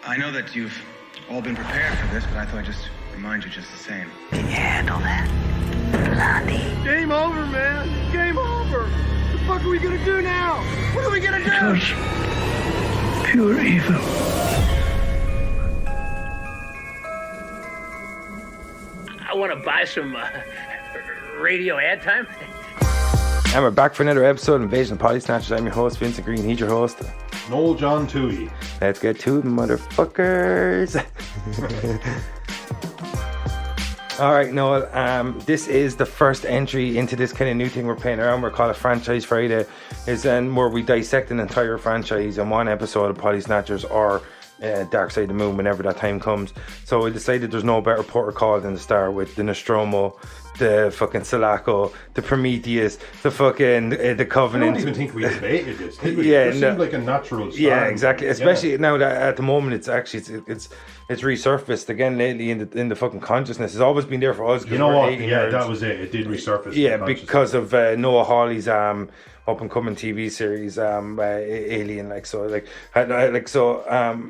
I know that you've all been prepared for this, but I thought I'd just remind you just the same. Can you handle that, Blondie? Game over, man. Game over. What the fuck are we gonna do now? What are we gonna do? It was pure evil. I want to buy some radio ad time. And we're back for another episode of Invasion of Potty Snatchers. I'm your host, Vincent Green. He's your host, Noel John Toohey. Let's get to it, motherfuckers. Alright, Noel, this is the first entry into this kind of new thing we're playing around. We're called a Franchise Friday. It's where we dissect an entire franchise in one episode of Potty Snatchers or Dark Side of the Moon whenever that time comes. So we decided there's no better protocol than to start with the Nostromo, the fucking Sulaco, the Prometheus, the fucking the Covenant. I don't even think we debated this, did we? Yeah, it seemed like a natural start. Yeah, exactly. Especially now that at the moment it's resurfaced again lately in the fucking consciousness. It's always been there for us. You know what? Yeah, that was it. It did resurface. Yeah, because of Noah Hawley's up and coming TV series, Alien.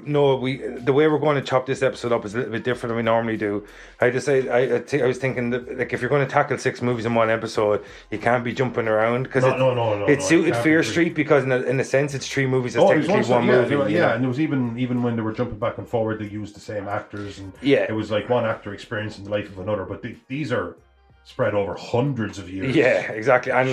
No, the way we're going to chop this episode up is a little bit different than we normally do. I was thinking that, like, if you're going to tackle 6 movies in one episode, you can't be jumping around because it suited Fear Street because in a sense it's 3 movies. It's technically one movie. Yeah, and it was even when they were jumping back and forward, they used the same actors, and it was like one actor experiencing the life of another. But these are spread over hundreds of years. Yeah, exactly. And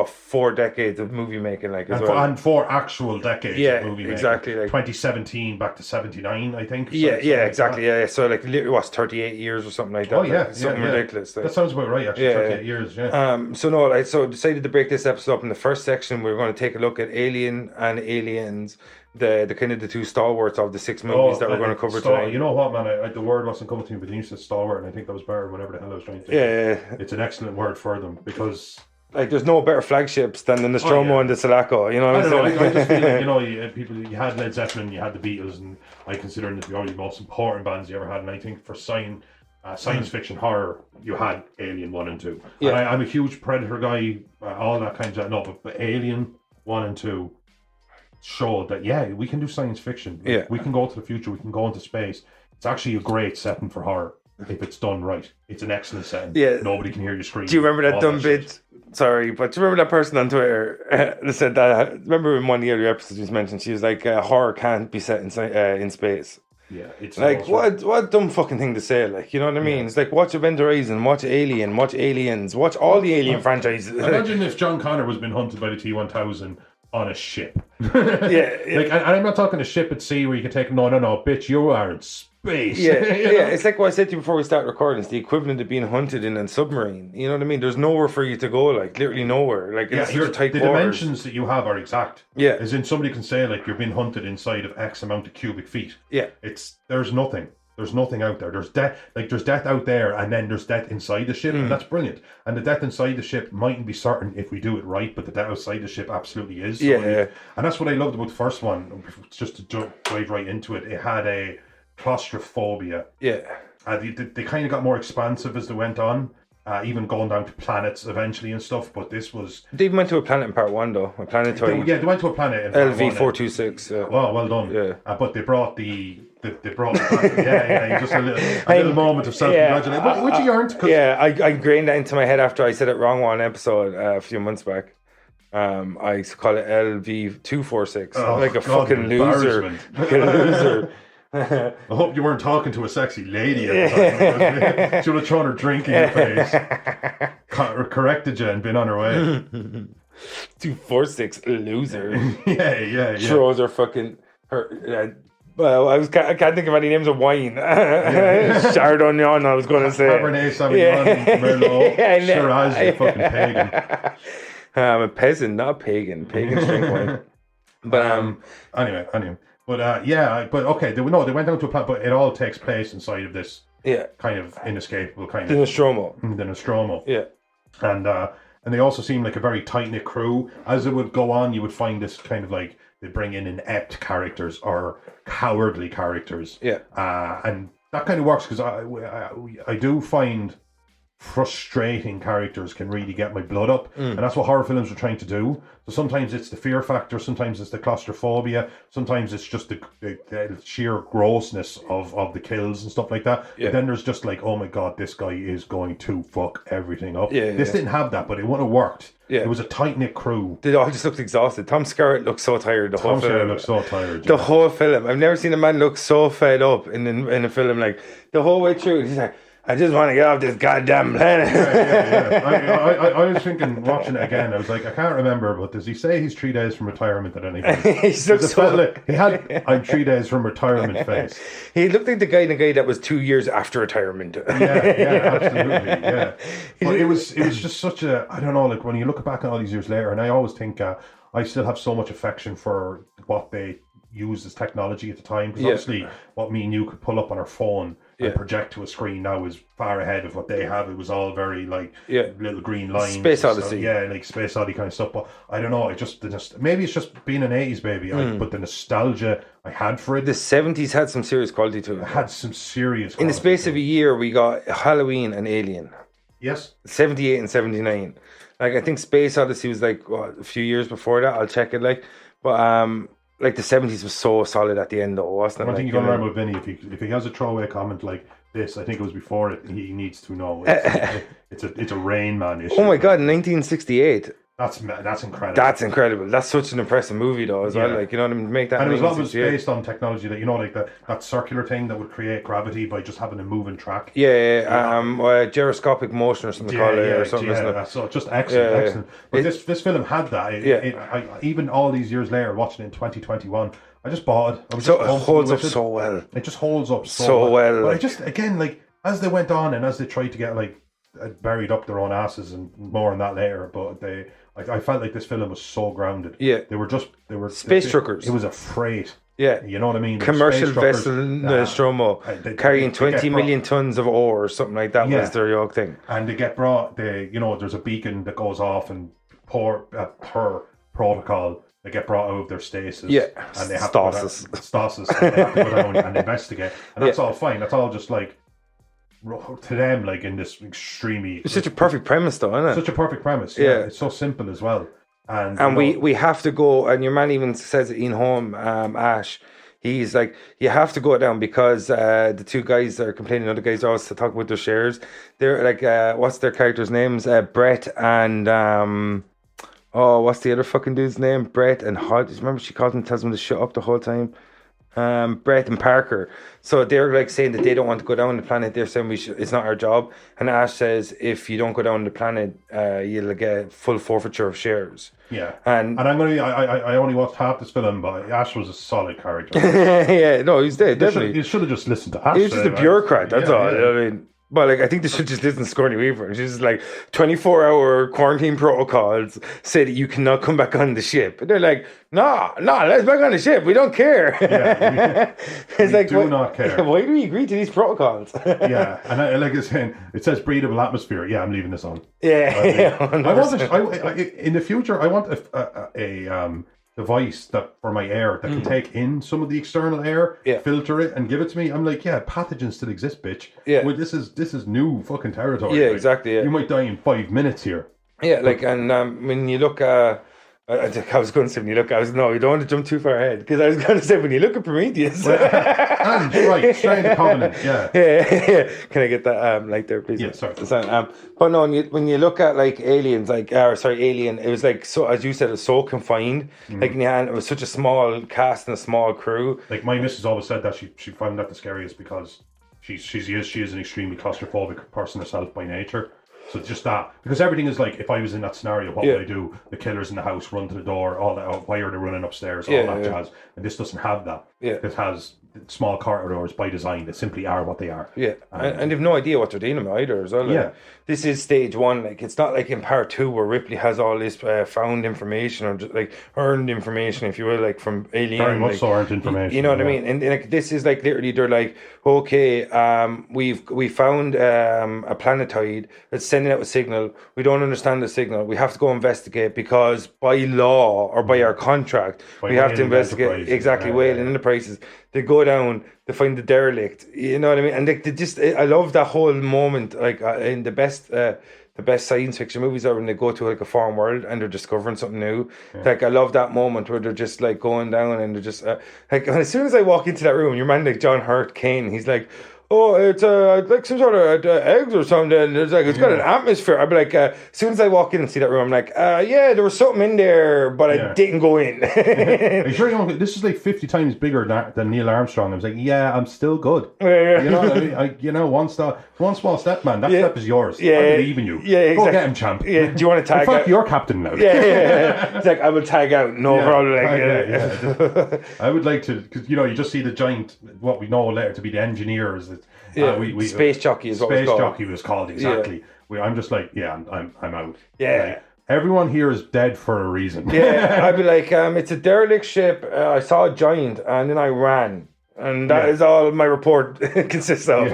4 decades of movie making, and 4 actual decades of movie making. Exactly. 2017 back to 79, I think. Exactly. Yeah. So it was 38 years or something like that. Oh yeah, something ridiculous. That sounds about right. Actually, 38 years. Yeah. So decided to break this episode up in the first section. We're going to take a look at Alien and Aliens. The kind of the 2 stalwarts of the 6 movies that we're going to cover tonight. You know what, man? The word wasn't coming to me, but you said stalwart, and I think that was better. Whatever the hell I was trying to. Yeah. It's an excellent word for them because. There's no better flagships than the Nostromo and the Sulaco. You know what I'm saying? I just feel, you had Led Zeppelin, you had the Beatles, and I consider them to be probably the most important bands you ever had. And I think for science fiction horror, you had Alien 1 and 2. Yeah. And I'm a huge Predator guy, all that kind of stuff. No, but Alien 1 and 2 showed that we can do science fiction. We can go to the future. We can go into space. It's actually a great setting for horror if it's done right. It's an excellent setting. Yeah, nobody can hear you scream. Do you remember that dumb bit? Sorry, but do you remember that person on Twitter that said that? Remember in one of the other episodes we mentioned, she was like, "Horror can't be set in space." Yeah, it's like what dumb fucking thing to say. Like, you know what I mean? Yeah. It's like, watch Event Horizon, watch Alien, watch Aliens, watch all the Alien franchises. Imagine if John Connor was being hunted by the T-1000 on a ship. And I'm not talking a ship at sea where you can take. No, bitch, you are in space. Yeah. It's like what I said to you before we start recording. It's the equivalent of being hunted in a submarine. You know what I mean? There's nowhere for you to go. Like, literally nowhere. Like, it's such tight the quarters. Dimensions that you have are exact. Yeah. As in, somebody can say like you're being hunted inside of X amount of cubic feet. Yeah. There's nothing. There's nothing out there. There's death. There's death out there, and then there's death inside the ship, and that's brilliant. And the death inside the ship mightn't be certain if we do it right, but the death outside the ship absolutely is. And that's what I loved about the first one. Just to dive right into it, it had a claustrophobia. Yeah. They kind of got more expansive as they went on. Even going down to planets eventually and stuff, but this was... They went to a planet in part 1 though, a planetoid. They went to a planet in part 1. LV-426. Well done. Yeah. But they brought the... Just a little moment of self-congratulation, which you earned. I ingrained that into my head after I said it wrong one episode a few months back. I used to call it LV-246. Like a fucking loser. Like a loser. I hope you weren't talking to a sexy lady at the time. She would have thrown her drink in your face, corrected you, and been on her way. 246 loser. Yeah. Throws her fucking I can't think of any names of wine. Chardonnay, I was going to say. Cabernet Sauvignon, Merlot, Shiraz, you fucking pagan. I'm a peasant, not a pagan. Pagans drink wine. But anyway. But okay, they went down to a planet, but it all takes place inside of this kind of inescapable kind the of... Nostromo. The Nostromo. Yeah. And they also seem like a very tight-knit crew. As it would go on, you would find this kind of like, they bring in inept characters or cowardly characters. Yeah. And that kind of works because I do find frustrating characters can really get my blood up, and that's what horror films are trying to do. So sometimes it's the fear factor, sometimes it's the claustrophobia, sometimes it's just the sheer grossness of the kills and stuff like that. But then there's just like, oh my god, this guy is going to fuck everything up. This didn't have that, but it wouldn't have worked. It was a tight-knit crew. They all just looked exhausted. Tom Skerritt looked so tired the whole film. Looked so tired. The whole film. I've never seen a man look so fed up in a film. Like, the whole way through, he's like, I just want to get off this goddamn planet. I was thinking, watching it again, I was like, I can't remember, but does he say he's 3 days from retirement at any point? He looked so... He had, I'm 3 days from retirement face. He looked like the guy that was 2 years after retirement. Absolutely, yeah. But it was just such a, I don't know, like when you look back on all these years later, and I always think I still have so much affection for what they used as technology at the time, because obviously what me and you could pull up on our phone and project to a screen now is far ahead of what they have. It was all very like little green lines, Space Odyssey, like Space Odyssey kind of stuff. But I don't know, it just maybe it's just being an 80s baby, but the nostalgia I had for it. The 70s had some serious quality to it. It had some serious quality. In the space of a year, we got Halloween and Alien. Yes. 78 and 79. Like, I think Space Odyssey was like a few years before that. I'll check it. But like the 70s was so solid at the end, though, wasn't it? One thing you got to learn with Vinny, if he has a throwaway comment like this, I think it was before it, he needs to know it's a Rain Man issue. Oh my god, 1968. That's incredible. That's incredible. That's such an impressive movie, though, as well. Like, you know what I mean? Make that. And it was based on technology that, you know, like that circular thing that would create gravity by just having a moving track. Gyroscopic motion or something or something. Yeah, so just excellent. But this film had that. I even all these years later, watching it in 2021, I just bought it. It holds up so well. It just holds up so well. But I just, again, like, as they went on and as they tried to get, like, buried up their own asses, and more on that later, but I felt like this film was so grounded. Yeah. They were space truckers. It was a freight. Yeah. You know what I mean? Commercial vessel Nostromo carrying 20 million tons of ore or something like that was their yoke thing. And they get brought, there's a beacon that goes off, and per protocol, they get brought out of their stasis. Yeah. And they have stasis. And they have to go down and investigate. And that's all fine. That's all just like, to them, like, in this extremely... It's such a perfect premise, though, isn't it? Such a perfect premise, yeah. It's so simple as well. And we have to go, and your man even says it in home, Ash, he's like, you have to go down because the two guys that are complaining, other guys are always to talk about their shares. They're like, what's their characters' names? Brett and... what's the other fucking dude's name? Brett and Hodge. Remember she calls him, tells him to shut up the whole time? Brett and Parker. So they're like saying that they don't want to go down the planet. They're saying it's not our job. And Ash says if you don't go down the planet, you'll get full forfeiture of shares. Yeah, and I'm gonna. I only watched half this film, but Ash was a solid character. Yeah, no, he's dead. Definitely, you should have just listened to Ash. He's just a bureaucrat. That's all. Yeah. I mean. But like, I think they should just listen to Sigourney Weaver. And she's like, 24-hour quarantine protocols say that you cannot come back on the ship. And they're like, no, let's back on the ship. We don't care. Yeah, it's like, do not care. Why do we agree to these protocols? Yeah, and I like it's saying, it says breathable atmosphere. Yeah, I'm leaving this on. Yeah, I want in the future. I want a device that for my air that can take in some of the external air, filter it, and give it to me. I'm like, pathogens still exist, bitch. Yeah, well, this is new fucking territory. Yeah, like, exactly. Yeah. You might die in 5 minutes here. Yeah, like, and when you look I was going to say when you look. You don't want to jump too far ahead because I was going to say when you look at Prometheus. And right, straight into Covenant. Yeah. Can I get that like there, please? Yeah, sorry. But no, when you look at like Aliens, Alien, it was like, so as you said, it was so confined. Like in the end, it was such a small cast and a small crew. Like my missus always said that she found that the scariest because she is an extremely claustrophobic person herself by nature. So just that, because everything is like, if I was in that scenario, what would I do? The killer's in the house, run to the door, all that. Why are they running upstairs? All that jazz. And this doesn't have that. Yeah. It has small corridors by design that simply are what they are. Yeah, and they've no idea what they're dealing with either as well. Like, this is stage one. Like, it's not like in part two where Ripley has all this found information or just, like, earned information, if you will, like from Alien. Very much so earned information. You know what I mean? And like, this is like literally they're like, okay, we found a planetoid that's sending out a signal. We don't understand the signal. We have to go investigate because by law or by our contract, we have to investigate. Exactly, Whale and Enterprises. They go down, they find the derelict. You know what I mean? And they just, I love that whole moment. Like in the best science fiction movies are when they go to like a foreign world and they're discovering something new. Yeah. Like I love that moment where they're just like going down and they're just like as soon as I walk into that room, your man like John Hurt Kane, he's like, oh, it's like some sort of eggs or something. It's like it's got an atmosphere. I'd be like, as soon as I walk in and see that room, I'm like, yeah, there was something in there, but I didn't go in. Are you sure you don't? This is like 50 times bigger than Neil Armstrong. I was like, yeah, I'm still good. You know what I mean? One small step, man. That step is yours. I believe in you. Yeah, exactly. Go get him, champ. Yeah, do you want to tag? In fact, you're captain now. Yeah. It's like I will tag out. No problem. Like, I would like to, because you just see the giant, what we know later to be the engineers. Space jockey is what it was called. Space jockey was called, exactly. Yeah. I'm just like, I'm out. Yeah. Like, everyone here is dead for a reason. Yeah, I'd be like, it's a derelict ship. I saw a giant, and then I ran. And that is all my report consists of.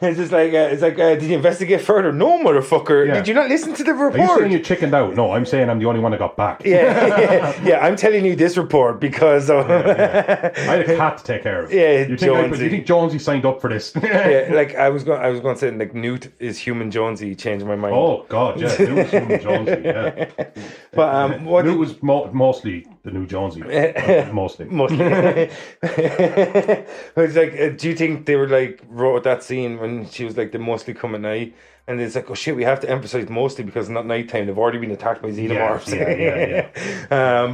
It's just like, did you investigate further? No, motherfucker. Yeah. Did you not listen to the report? Are you saying you chickened out? No, I'm saying I'm the only one that got back. Yeah, I'm telling you this report because of... I had a cat to take care of. Yeah, you think Jonesy signed up for this? Yeah, like I was going to say, like Newt is human Jonesy, changed my mind. Oh God, yeah, Newt was human Jonesy. Yeah, but Newt was mostly the new Jonesy. Mostly. It's like, do you think they were like wrote that scene when she was like the mostly come at night, and it's like, oh shit, we have to emphasize mostly because it's not nighttime, they've already been attacked by xenomorphs.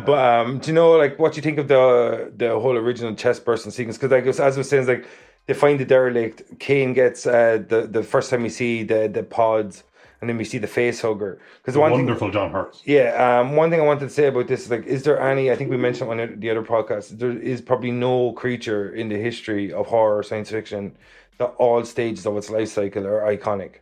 But do you know, like, what do you think of the whole original chest bursting sequence? Because like, as I was saying, it's like they find the derelict, Kane gets the first time we see the pods, and then we see the face hugger. Wonderful John Hurt. Yeah, one thing I wanted to say about this is, like, is there any, I think we mentioned on the other podcast, there is probably no creature in the history of horror or science fiction that all stages of its life cycle are iconic.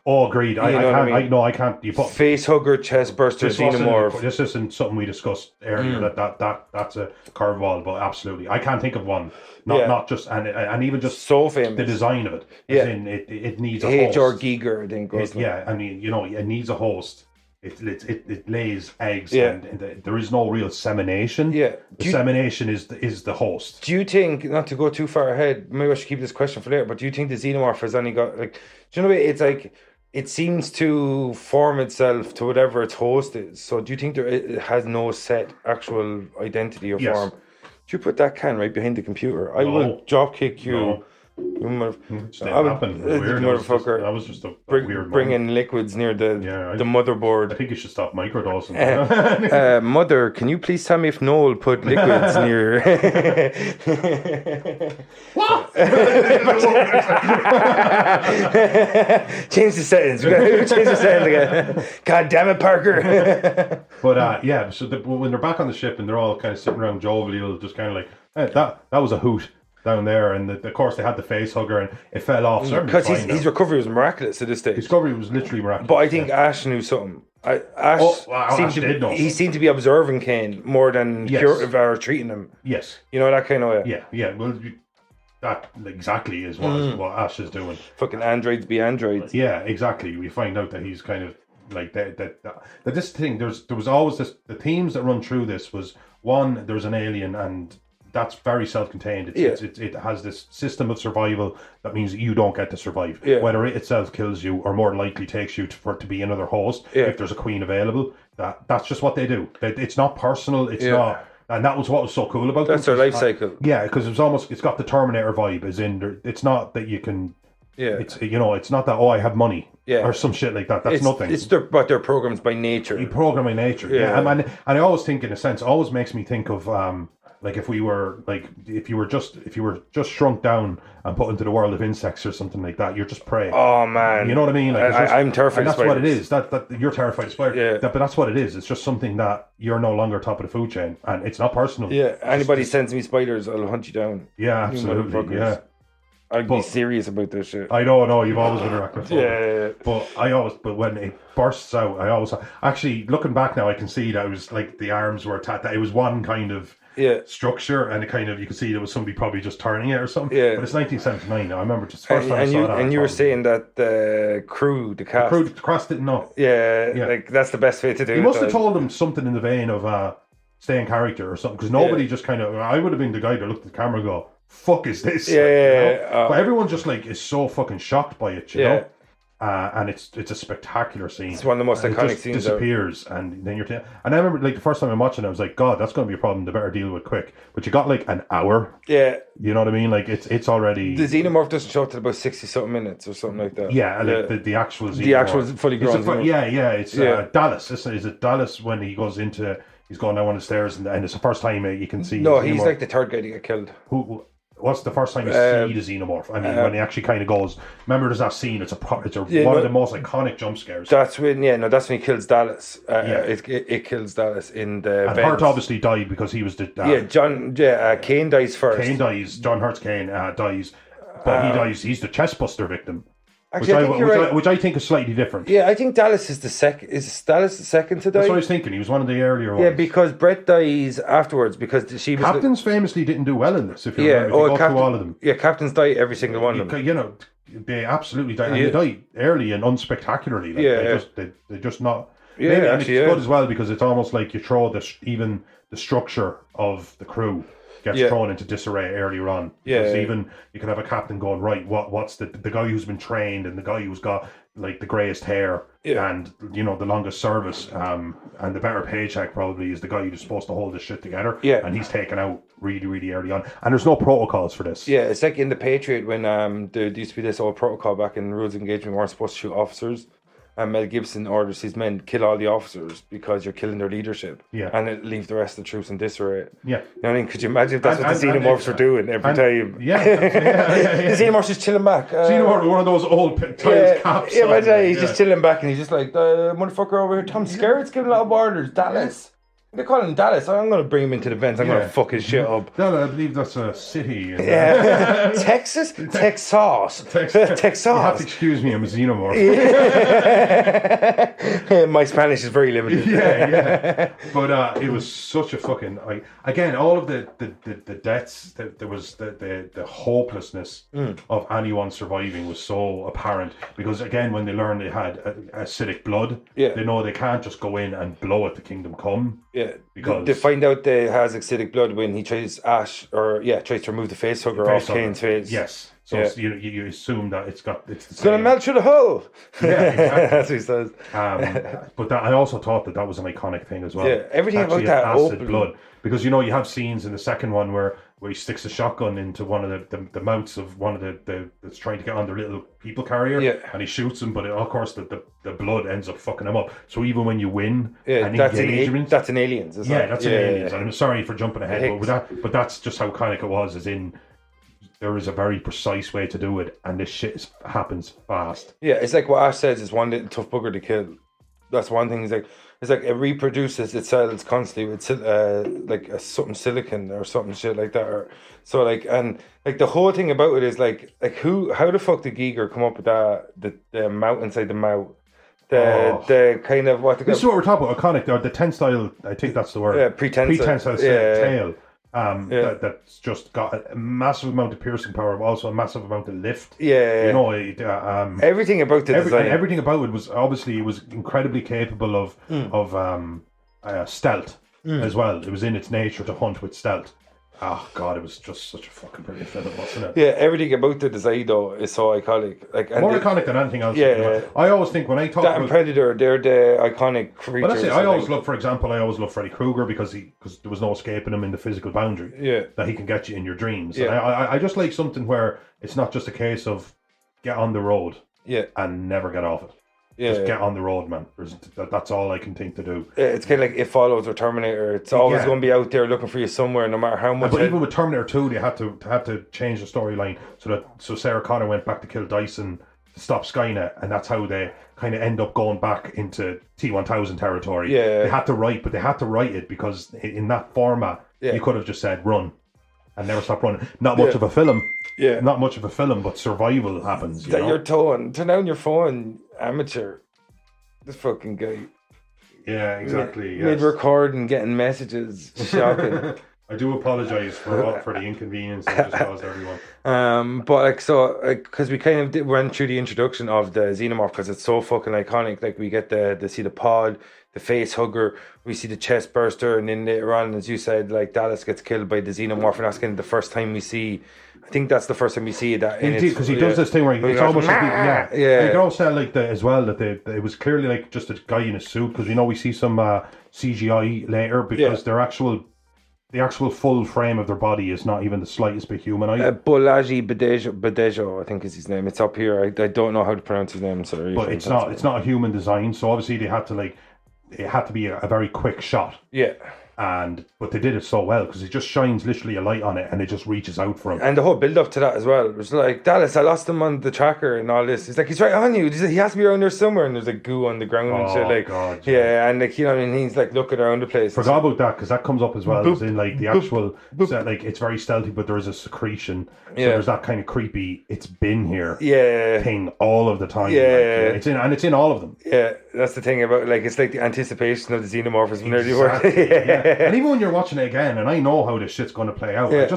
Oh, agreed. I can't. You put face hugger, chest burster, xenomorph. This isn't something we discussed earlier. That's a curveball, but absolutely, I can't think of one. Not just and even just so famous, the design of it. Yeah, it needs a host. H.R. Giger, I think. I mean, it needs a host. It lays eggs, and there is no real semination. Yeah, the semination is the host. Do you think, not to go too far ahead, maybe I should keep this question for later, but do you think the xenomorph has only got, like, do you know, it's like, it seems to form itself to whatever its host is. So do you think it has no set actual identity or form? Do you put that can right behind the computer? I will drop kick you. No. Motherfucker. That was just a weird bringing liquids near the motherboard. I think you should stop microdosing. Mother, can you please tell me if Noel put liquids near? What? Change the settings. Change the settings again. God damn it, Parker. But so when they're back on the ship and they're all kind of sitting around jovially, just kind of like, hey, that was a hoot down there, and of course they had the face hugger and it fell off. Because his recovery was miraculous at this stage. His recovery was literally miraculous. But I think Ash knew something. Ash did know. He seemed to be observing Kane more than or treating him. Yes. You know, that kind of way. Yeah. Well, that exactly is what Ash is doing. Fucking androids be androids. Yeah, exactly. We find out that he's kind of like that this thing, there was always this, the themes that run through this was, one, there's an alien, and that's very self-contained. It has this system of survival that means you don't get to survive. Yeah. Whether it itself kills you or more likely takes you to be another host, if there's a queen available. That's just what they do. It's not personal. It's not. And that was what was so cool about That's their life cycle. Yeah, because it's got the Terminator vibe. As in, it's not that you can. Yeah. It's not that, I have money. Yeah. Or some shit like that. That's nothing. But they're programs by nature. You program by nature. Yeah. And I always think, in a sense, always makes me think of like if you were just shrunk down and put into the world of insects or something like that, you're just prey. Oh man, you know what I mean? Like, I'm terrified. That's what it is. That you're terrified of spiders. Yeah. But that's what it is. It's just something that you're no longer top of the food chain, and it's not personal. Yeah. Anybody sends me spiders, I'll hunt you down. Yeah, absolutely. Yeah. I'd be serious about this shit. I know, you've always been arachnophobic. Yeah. But when it bursts out, I always, actually, looking back now, I can see that it was like the arms were attached. It was one kind of structure, and it kind of, you could see there was somebody probably just turning it or something. Yeah. But it's 1979. I remember just first time I saw that. And you were saying that the cast didn't know. Yeah, like that's the best way to do it. He must have told them something in the vein of, stay in character or something, because nobody just kind of, I would have been the guy that looked at the camera and go, fuck is this? Yeah. But everyone just like is so fucking shocked by it, you know? And it's a spectacular scene. It's one of the most iconic it just scenes. Disappears, and then and I remember like the first time I'm watching it, I was like, God, that's going to be a problem. They better deal with quick. But you got like an hour. Yeah, you know what I mean. Like it's already the xenomorph doesn't show till about 60-something minutes or something like that. Yeah, like the actual xenomorph. The actual fully grown. It's Dallas. Is it Dallas when he goes into? He's going down one of the stairs, and it's the first time you can see. No, he's like the third guy to get killed. What's the first time you see the xenomorph? I mean, when he actually kind of goes. Remember, there's that scene. It's one of the most iconic jump scares. That's when he kills Dallas. It kills Dallas in the. And Hurt obviously died because he was the. Kane dies first. Kane dies. John Hurt's Kane dies, but he dies. He's the chestbuster victim. Actually, which I think is slightly different. Yeah, I think Dallas is the second. Is Dallas the second to die? That's what I was thinking. He was one of the earlier ones. Yeah, because Brett dies afterwards because she was. Captains famously didn't do well in this. If you remember, through all of them. Yeah, captains die every single one of them. You know, they absolutely die, and they die early and unspectacularly. Like, they're just not. Yeah, maybe, actually, and it's good as well because it's almost like you throw even the structure of the crew gets thrown into disarray earlier on. Because even you can have a captain going, right, what's the guy who's been trained and the guy who's got like the greyest hair and the longest service and the better paycheck probably is the guy who's supposed to hold this shit together. Yeah. And he's taken out really, really early on. And there's no protocols for this. Yeah, it's like in the Patriot when there used to be this old protocol back in rules of engagement, we weren't supposed to shoot officers. And Mel Gibson orders his men kill all the officers because you're killing their leadership. Yeah. And it leave the rest of the troops in disarray. Yeah. You know what I mean? Could you imagine if that's what the xenomorphs were doing every time? Yeah. The xenomorph's just chilling back. Xenomorph, one of those old tiles caps. Yeah, imagine he's just chilling back and he's just like, the motherfucker over here, Tom Skerritt's giving a lot of orders. Dallas. They call him Dallas. I'm going to bring him into the vents. I'm going to fuck his shit up. I believe that's a city. Texas? Texas. Texas. You have to excuse me, I'm a xenomorph. My Spanish is very limited. Yeah. But it was such a fucking... again, all of the deaths, there was the hopelessness of anyone surviving was so apparent. Because again, when they learn they had acidic blood, they know they can't just go in and blow at the kingdom come. Yeah, because they find out they has acidic blood when he tries tries to remove the face hugger off Kane's face. Yes, so you assume that it's going to melt through the hull. Yeah, exactly. That's what he says. But I also thought that was an iconic thing as well. Yeah, everything actually about that acid blood, because you have scenes in the second one where he sticks a shotgun into one of the mouths of one of the that's trying to get on their little people carrier, and he shoots him, but of course the blood ends up fucking him up. So even when you win, that's an Aliens. That's an Aliens. And I'm sorry for jumping ahead, but that's just how iconic it was. As in, there is a very precise way to do it, and this shit happens fast. Yeah, it's like what Ash says: it's one little tough bugger to kill. That's one thing. It's like it reproduces itself constantly with like something silicon or something shit like that. Or so and the whole thing about it is how the fuck did Giger come up with the mouth inside the mouth? The kind of what this is what we're talking about, iconic, or the tensile, I think that's the word. Yeah, prehensile tail. That's just got a massive amount of piercing power, but also a massive amount of lift. Yeah, everything about the design, everything about it was obviously incredibly capable of stealth as well. It was in its nature to hunt with stealth. Oh God, it was just such a fucking brilliant film, wasn't it? Yeah, everything about the design though is so iconic. More iconic than anything else. Yeah. I always think when I talk about Predator, they're the iconic creatures. Well, that's it. I always look, for example, Freddy Krueger because there was no escaping him in the physical boundary. Yeah, that he can get you in your dreams. Yeah. And I just like something where it's not just a case of get on the road. Yeah, and never get off it. Yeah, just get on the road, man. That's all I can think to do. It's kind of like It Follows or Terminator. It's always going to be out there looking for you somewhere, no matter how much. But even with Terminator 2, they had to change the storyline so Sarah Connor went back to kill Dyson to stop Skynet, and that's how they kind of end up going back into T-1000 territory. Yeah, they had to write it because in that format, you could have just said run and never stop running. Not much of a film. Yeah, not much of a film, but survival happens. You're turn down your phone, amateur. This fucking guy. Yeah, exactly. Mid recording, getting messages, shocking. I do apologize for the inconvenience that just caused everyone. But like so, because we kind of went through the introduction of the xenomorph because it's so fucking iconic. Like we get the see the pod, the face hugger, we see the chest burster, and then later on, as you said, like Dallas gets killed by the xenomorph, and that's kind of the first time we see. I think that's the first time we see that. Indeed, because he does this thing where it's almost like yeah. And you can also tell like as well that it was clearly like just a guy in a suit because we see some CGI later because the actual full frame of their body is not even the slightest bit humanoid. Bolaji Badejo, I think is his name. It's up here. I don't know how to pronounce his name. Sorry, but it's not a human design. So obviously they had to it had to be a very quick shot. Yeah. But they did it so well because it just shines literally a light on it and it just reaches out for him. And the whole build up to that as well. It was like, Dallas, I lost him on the tracker and all this. It's like, he's right on you. He has to be around there somewhere. And there's like goo on the ground and shit. Like, God, yeah, and like, he's like looking around the place. Forgot about that because that comes up as well. As in like the actual, like it's very stealthy, but there is a secretion. So there's that kind of creepy, it's been here thing all of the time. Yeah. It's in all of them. Yeah, that's the thing about, like, it's like the anticipation of the xenomorphs when they're Exactly, And even when you're watching it again, and I know how this shit's going to play out, it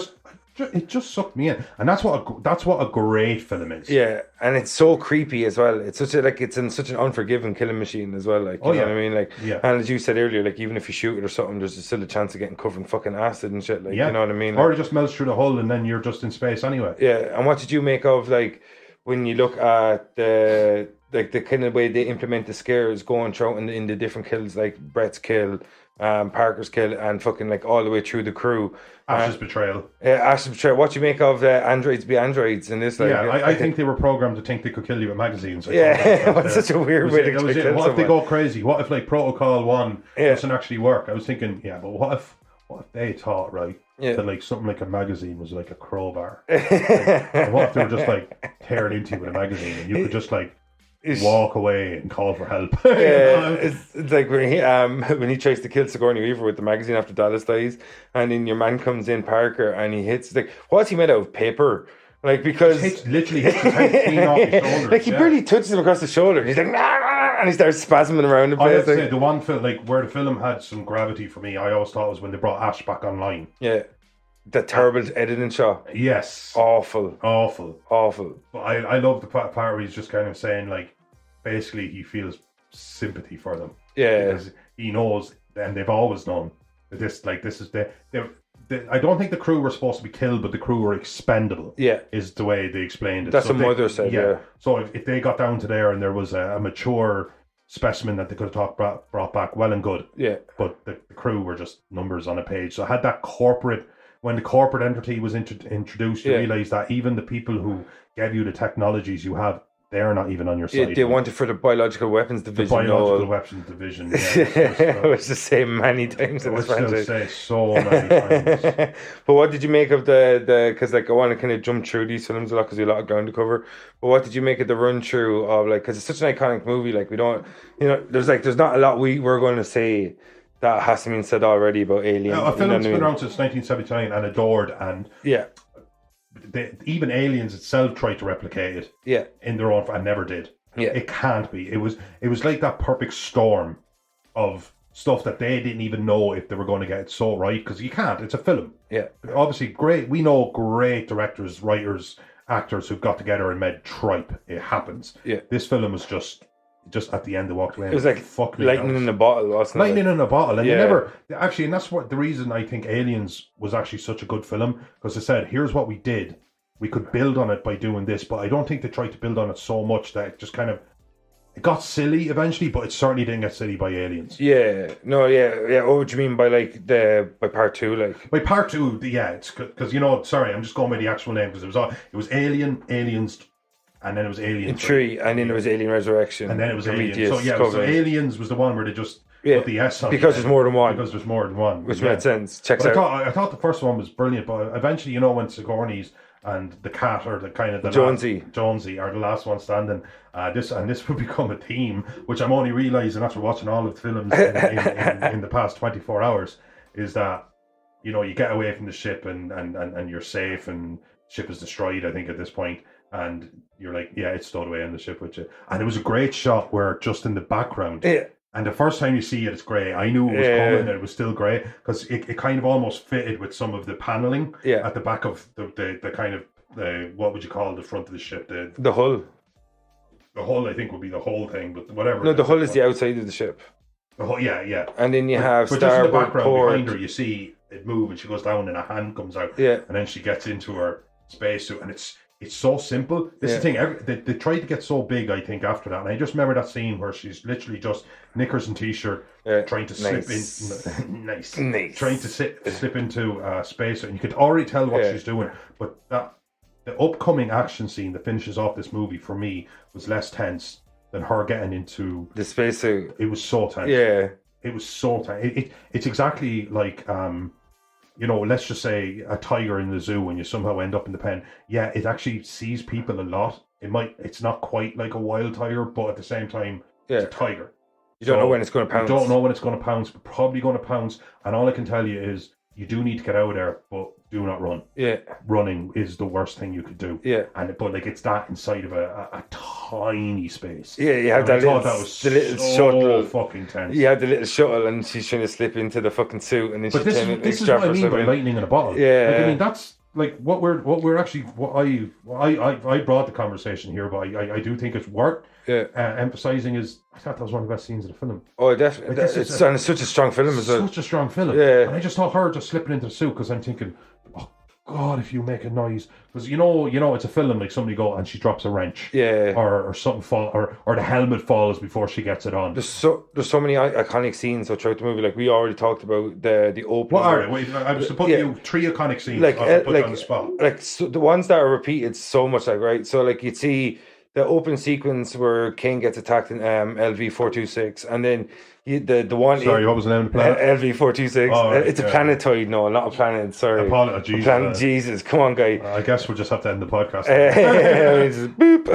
just sucked me in, and that's what a great film is. Yeah, and it's so creepy as well. It's it's in such an unforgiving killing machine as well. Like, you know what I mean? Like, and as you said earlier, like even if you shoot it or something, there's still a chance of getting covered in fucking acid and shit. Like, you know what I mean? Like, or it just melts through the hull, and then you're just in space anyway. Yeah, and what did you make of like when you look at the kind of way they implement the scares going through in the different kills, like Brett's kill, Parker's kill, and fucking like all the way through the crew. Ash's betrayal. Ash's betrayal. What do you make of androids be androids in this? Like, I think they were programmed to think they could kill you with magazines. It's such a weird way to kill someone. What if they go crazy? What if like Protocol 1 doesn't actually work? I was thinking, but what if they thought that like something like a magazine was like a crowbar? And what if they were just like tearing into you with a magazine and you could just like walk away and call for help? It's like when he tries to kill Sigourney Weaver with the magazine after Dallas dies, and then your man comes in, Parker, and he hits, like, what's he made out of? Paper? Like, because literally hits his head clean off his shoulders. Like, he barely touches him across the shoulder. He's like, nah, and he starts spasming around the place. I have to say, the one film, like, where the film had some gravity for me, I always thought was when they brought Ash back online. Yeah. The terrible editing shot. Yes. Awful. But I love the part where he's just kind of saying, like, basically he feels sympathy for them. Yeah. Because he knows, and they've always known, that this is I don't think the crew were supposed to be killed, but the crew were expendable. Yeah. Is the way they explained it. That's what Mother said, yeah. So if they got down to there and there was a mature specimen that they could have brought back, well and good. Yeah. But the crew were just numbers on a page. So I had that corporate, when the corporate entity was introduced, you realise that even the people who gave you the technologies you have, they're not even on your side. They wanted for the biological weapons division. The biological weapons division, which is say many times in this franchise. Say so many times. But what did you make of the? Because like I want to kind of jump through these films a lot because there's a lot of ground to cover. But what did you make of the run through of, like, because it's such an iconic movie? Like, we don't, there's not a lot we're going to say that hasn't been said already about Alien. A film that's been around since 1979 and adored, and even Aliens itself tried to replicate it in their own, and never did. It can't be. It was like that perfect storm of stuff that they didn't even know if they were going to get it so right, because you can't. It's a film. Obviously, we know great directors, writers, actors who've got together and made tripe. It happens. This film was just at the end they walked away. It was like lightning in a bottle, wasn't it? Lightning in a bottle. And you never actually, and that's what the reason I think Aliens was actually such a good film, because they said, here's what we did. We could build on it by doing this, but I don't think they tried to build on it so much that it just kind of, it got silly eventually, but it certainly didn't get silly by Aliens. What would you mean by by part two? Like, by part two, it's because sorry, I'm just going by the actual name, because it was Aliens, and then it was Alien 3, and then it was Alien Resurrection, and then it was Alien. So Aliens was the one where they just put the S on because there's more than one. Because there's more than one, which made sense. I thought the first one was brilliant, but eventually, when Sigourney's and the cat, or the kind of the Jonesy are the last one standing. This would become a theme, which I'm only realizing after watching all of the films in the past 24 hours, is that you get away from the ship and you're safe, and ship is destroyed, I think, at this point, and you're like, it's stowed away on the ship with you. And it was a great shot where just in the background, And the first time you see it, it's grey. I knew it was coming, and it was still grey because it kind of almost fitted with some of the paneling at the back of the kind of what would you call the front of the ship? The hull. The hull, I think, would be the whole thing, but whatever. No, the hull is the outside of the ship. The hull, yeah. And then you have but just in the starboard background port. behind her, you see it move, and she goes down, and a hand comes out, Yeah. and then she gets into her spacesuit, and it's so simple. This is the thing. They tried to get so big, I think, after that, and I just remember that scene where she's literally just knickers and t-shirt, trying to slip in. Nice. Trying to slip into space, and you could already tell what she's doing. But the upcoming action scene that finishes off this movie for me was less tense than her getting into the spacesuit. It was so tense. Yeah, it was so tense. It's exactly like let's just say a tiger in the zoo and you somehow end up in the pen. Yeah, it actually sees people a lot. It's not quite like a wild tiger, but at the same time, it's a tiger. You don't know when it's going to pounce. You don't know when it's going to pounce, but probably going to pounce. And all I can tell you is you do need to get out of there, but do not run. Yeah. Running is the worst thing you could do. Yeah. But it's that inside of a tiny space. Yeah, you have that little shuttle. Fucking tense. You had the little shuttle and she's trying to slip into the fucking suit and then she's trying to this is what I mean by lightning in a bottle. Yeah. I mean, that's like what I brought the conversation here, but I do think it's worth emphasizing is I thought that was one of the best scenes of the film. Oh, definitely. It's such a strong film as well. Such a strong film. Yeah. And I just thought her just slipping into the suit because I'm thinking, oh God, if you make a noise, because you know, it's a film like somebody go and she drops a wrench, or something fall, or the helmet falls before she gets it on. There's so many iconic scenes throughout the movie. Like we already talked about the opening. What are they? Wait, I was to put you 3 iconic scenes. I'll put you on the spot. Like the ones that are repeated so much. Like right, so like you'd see the open sequence where King gets attacked in LV-426, and then the one. Sorry, what was the name of the planet? LV-426. Oh, right, it's a planetoid, no, not a planet. Sorry, Jesus, come on, guy. I guess we'll just have to end the podcast. Just boop.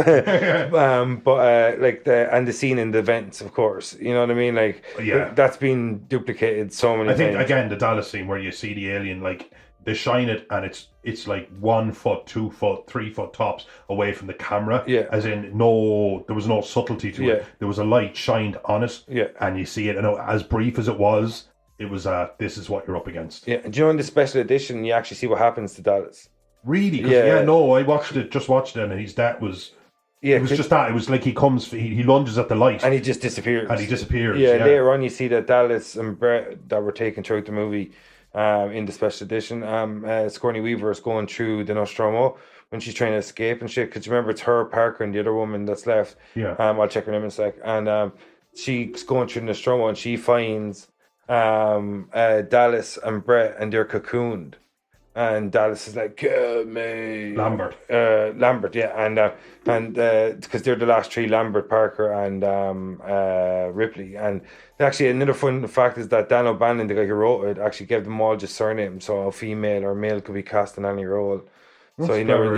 And the scene in the vents, of course. You know what I mean? Like, that's been duplicated so many times. I think again the Dallas scene where you see the alien like. They shine it and it's like 1 foot, 2 foot, 3 foot tops away from the camera. Yeah. As in there was no subtlety to it. There was a light shined on it. Yeah. And you see it, and as brief as it was this is what you're up against. Yeah. And do you know in the special edition you actually see what happens to Dallas? Really? I watched it and his death was it was just that. It was like he lunges at the light. And he just disappears. Yeah, later on you see that Dallas and Brett that were taken throughout the movie in the special edition, Sigourney Weaver is going through the Nostromo when she's trying to escape and shit. Because remember, it's her, Parker, and the other woman that's left. Yeah. I'll check her name in a sec. And she's going through the Nostromo and she finds Dallas and Brett, and they're cocooned. And Dallas is like, kill me. Lambert, yeah. And because they're the last 3, Lambert, Parker, and Ripley. And actually, another fun fact is that Dan O'Bannon, the guy who wrote it, actually gave them all just surnames, so a female or male could be cast in any role. That's so he never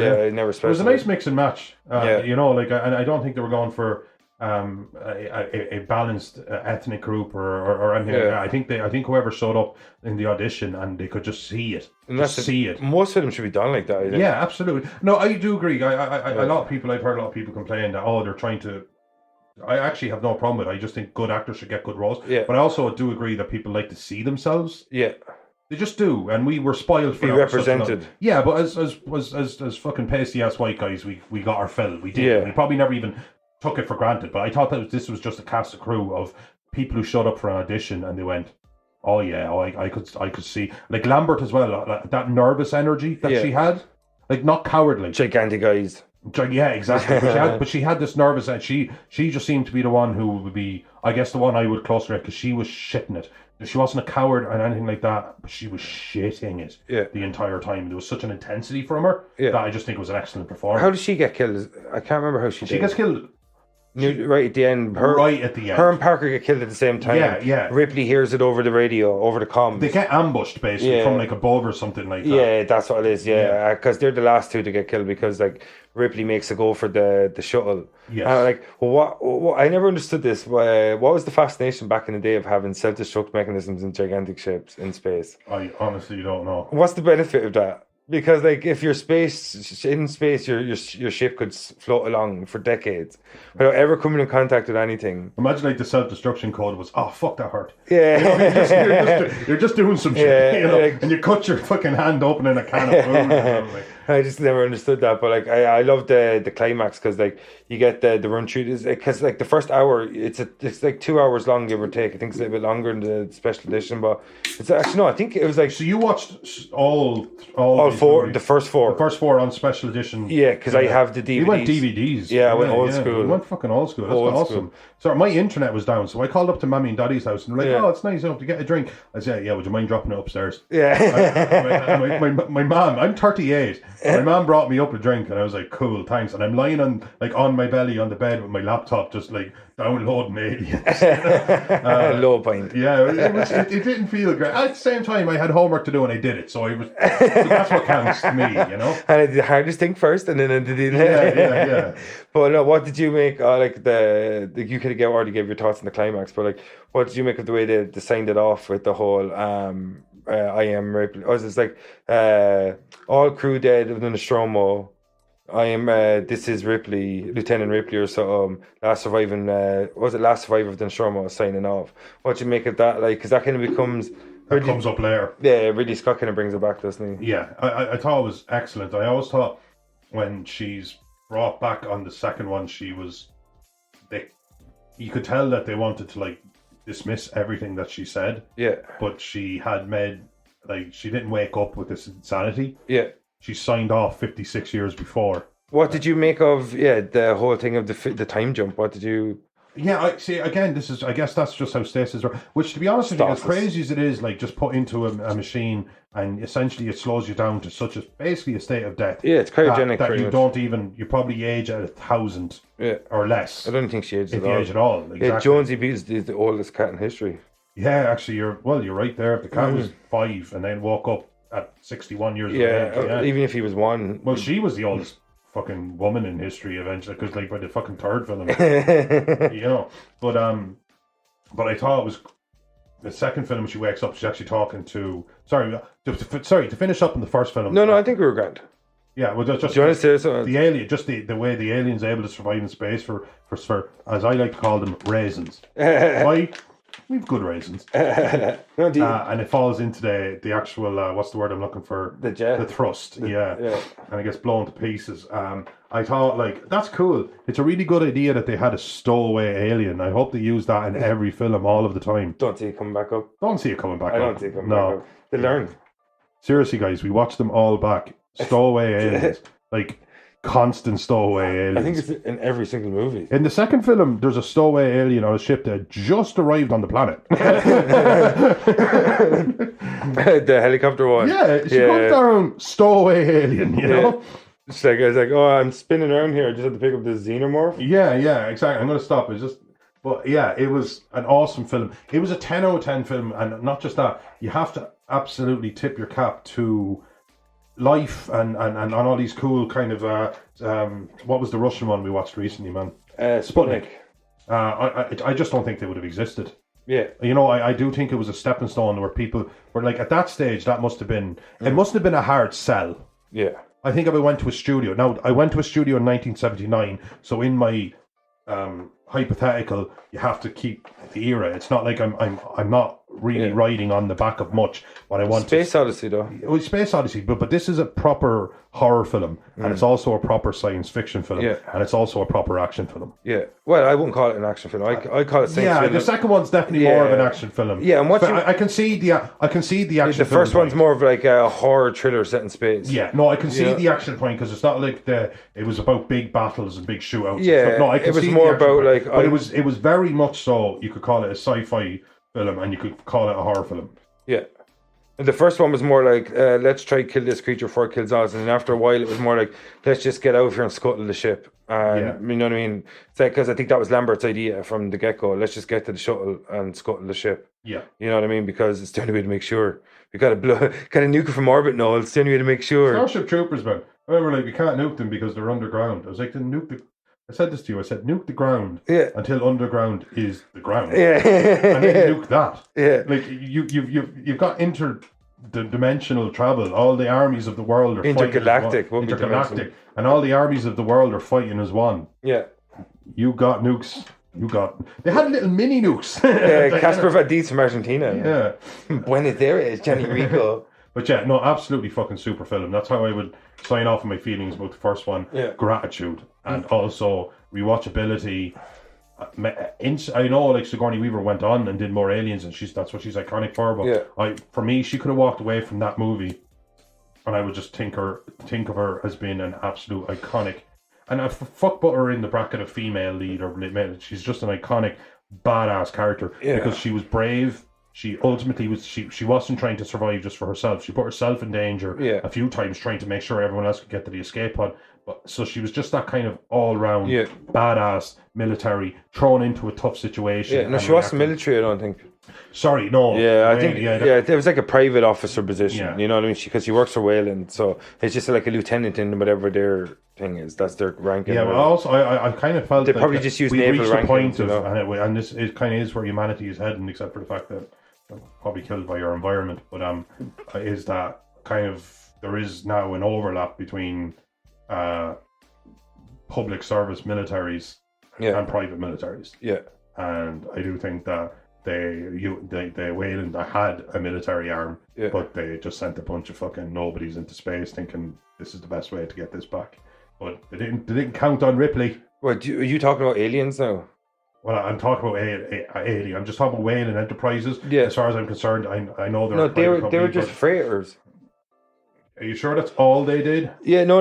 specified. It was a nice mix and match. You know, like, and I don't think they were going for a balanced ethnic group or anything like that. I think whoever showed up in the audition and they could just see it. Most of them should be done like that, I think. Yeah, absolutely. No, I do agree. A lot of people, I've heard a lot of people complain that they're trying to. I actually have no problem with it. I just think good actors should get good roles. Yeah. But I also do agree that people like to see themselves. Yeah. They just do, and we were spoiled for be represented. Yeah, but as fucking pasty ass white guys, we got our fill. We did. Yeah. We probably never even took it for granted, but I thought that this was just a cast of crew of people who showed up for an audition and they went, oh yeah, I could see, like Lambert as well, like that nervous energy that she had, like not cowardly, gigantic eyes. Yeah, exactly. But she had this nervous, and she just seemed to be the one who would be, I guess, the one I would cluster at, because she was shitting it. She wasn't a coward or anything like that, but she was shitting it the entire time. There was such an intensity from her that I just think it was an excellent performance. How did she get killed? I can't remember how she gets killed. Right at the end. Her and Parker get killed at the same time. Yeah. Ripley hears it over the radio, over the comms. They get ambushed basically from like above or something like that. Yeah, that's what it is. Yeah, because they're the last 2 to get killed, because like Ripley makes a go for the shuttle. Yes. What I never understood this. What was the fascination back in the day of having self-destruct mechanisms in gigantic ships in space? I honestly don't know. What's the benefit of that? Because like if you're in space, your ship could float along for decades without ever coming in contact with anything. Imagine like the self-destruction code was, oh fuck, that hurt. Yeah, You're just doing some shit, and you cut your fucking hand open in a can of food. Like. I just never understood that, but like I love the climax because like you get the run through this because like the first hour it's like 2 hours long, give or take. I think it's a little bit longer in the special edition, but it's actually no. I think it was like so. You watched all four, the first four on special edition. Yeah, because I have the DVDs. You went DVDs. Yeah, I went old school. You went fucking old school. That's awesome. So my internet was down, so I called up to Mammy and Daddy's house and they're like, "Oh, it's nice enough to get a drink." I said, "Yeah, would you mind dropping it upstairs?" Yeah. My mom. I'm 38. My mom brought me up a drink, and I was like, "Cool, thanks." And I'm lying on my belly on the bed with my laptop, just like downloading aliens. Low point. Yeah, it didn't feel great. At the same time, I had homework to do, and I did it. So that's what counts to me, you know. And I did the hardest thing first, and then I did it. Yeah. But no, what did you make? Like you could have already gave your thoughts on the climax, but like, what did you make of the way they signed it off with the whole I am Ripley? Oh, it's like all crew dead of the Nostromo. I am. This is Ripley, Lieutenant Ripley, or so. Last survivor of the Nostromo signing off. What do you make of that? Like, because that kind of becomes. That comes up later. Yeah, Ridley Scott kind of brings it back, doesn't he? Yeah, I thought it was excellent. I always thought when she's brought back on the second one, you could tell that they wanted to like dismiss everything that she said. Yeah. But she had she didn't wake up with this insanity. Yeah. She signed off 56 years before. What did you make of the whole thing of the time jump? What did you? Yeah, I see. Again, I guess that's just how stasis works. Which, to be honest with you, as crazy as it is, like just put into a machine and essentially it slows you down to basically a state of death. Yeah, it's cryogenic. That you probably age at 1,000 or less. I don't think she aged at all. If you age at all, exactly. Yeah, Jonesy B is the oldest cat in history. Yeah, actually, you're right there. If the cat was 5 and then woke up at 61 years of age, even if he was 1. Well, she was the oldest fucking woman in history eventually, because like by the fucking third film, you know. But I thought it was the second film. She wakes up, she's actually talking to to finish up in the first film. No, I think we were grand. Yeah, well, just do you want to say something? The alien, just the way the alien's able to survive in space for as I like to call them, raisins. Why? We've good raisins. And it falls into the actual what's the word I'm looking for? The jet. The thrust. Yeah. And it gets blown to pieces. I thought like that's cool. It's a really good idea that they had a stowaway alien. I hope they use that in every film all of the time. Don't see it coming back up. Don't see it coming back up. I don't see it coming back up. They learn. Seriously, guys, we watched them all back. Stowaway aliens. Like constant stowaway aliens. I think it's in every single movie. In the second film, there's a stowaway alien on a ship that just arrived on the planet. The helicopter one. Yeah, she comes down, stowaway alien, you know? It's like, I was like, oh, I'm spinning around here. I just have to pick up the xenomorph. Yeah, exactly. I'm going to stop. But yeah, it was an awesome film. It was a 10 out of 10 film, and not just that. You have to absolutely tip your cap to life and all these cool kind of what was the Russian one we watched recently, man? Sputnik. I just don't think they would have existed. Yeah, you know, I do think it was a stepping stone where people were like, at that stage, that must have been it must have been a hard sell. Yeah, I think if I went to a studio. Now I went to a studio in 1979, so in my hypothetical, you have to keep the era. It's not like I'm not really riding on the back of much. What I want Space Odyssey though. Well, Space Odyssey, but this is a proper horror film, and it's also a proper science fiction film, and it's also a proper action film. Yeah. Well, I wouldn't call it an action film. I call it science film. Yeah, the second one's definitely more of an action film. Yeah, and I can see the action. The first one's more of like a horror thriller set in space. Yeah, no, I can see the action point because it's not like it was about big battles and big shootouts. Yeah, and stuff. No, I can it was see more about point. like. But it was very much so. You could call it a sci-fi film, and you could call it a horror film. Yeah. And the first one was more like, let's try kill this creature before it kills us. And then after a while, it was more like, let's just get out of here and scuttle the ship. And you know what I mean? It's like, because I think that was Lambert's idea from the get-go. Let's just get to the shuttle and scuttle the ship. Yeah. You know what I mean? Because it's the only way to make sure. We got to nuke it from orbit, Noel. It's the only way to make sure. Starship Troopers, man. I remember, like, we can't nuke them because they're underground. I was like, I said this to you. I said, nuke the ground until underground is the ground. Yeah. And then nuke that. Yeah. Like you've got the dimensional travel. All the armies of the world are Intergalactic, fighting as one. Intergalactic, and all the armies of the world are fighting as one. Yeah. You got nukes. They had little mini nukes. Casper Van Dietz from Argentina. Yeah. Buenos Aires, Johnny Rico. But yeah, no, absolutely fucking super film. That's how I would sign off on my feelings about the first one. Yeah. Gratitude. And also rewatchability. I know like Sigourney Weaver went on and did more Aliens, and that's what she's iconic for. But for me, she could have walked away from that movie, and I would just think of her as being an absolute iconic. And I fuck put her in the bracket of female lead or male. She's just an iconic, badass character because she was brave. She ultimately was. She wasn't trying to survive just for herself. She put herself in danger a few times, trying to make sure everyone else could get to the escape pod. But so she was just that kind of all-round badass military thrown into a tough situation. Yeah, no, she wasn't military. I don't think. Sorry, no. Yeah, I think it was like a private officer position. Yeah. You know what I mean? Because she works for Wayland, so it's just like a lieutenant in whatever their thing is. That's their ranking. Yeah, but also I kind of felt they probably just use naval ranking. Point of, and this it kind of is where humanity is heading, except for the fact that probably killed by your environment. But is that kind of there is now an overlap between public service militaries and private militaries. Yeah, and I do think that they Wayland had a military arm, but they just sent a bunch of fucking nobodies into space thinking this is the best way to get this back. But they didn't count on Ripley. What are you talking about? Aliens now? Well, I'm talking about Alien. I'm just talking about Wayland Enterprises. Yeah. As far as I'm concerned, I know they're they were just freighters. Are you sure that's all they did? Yeah, no.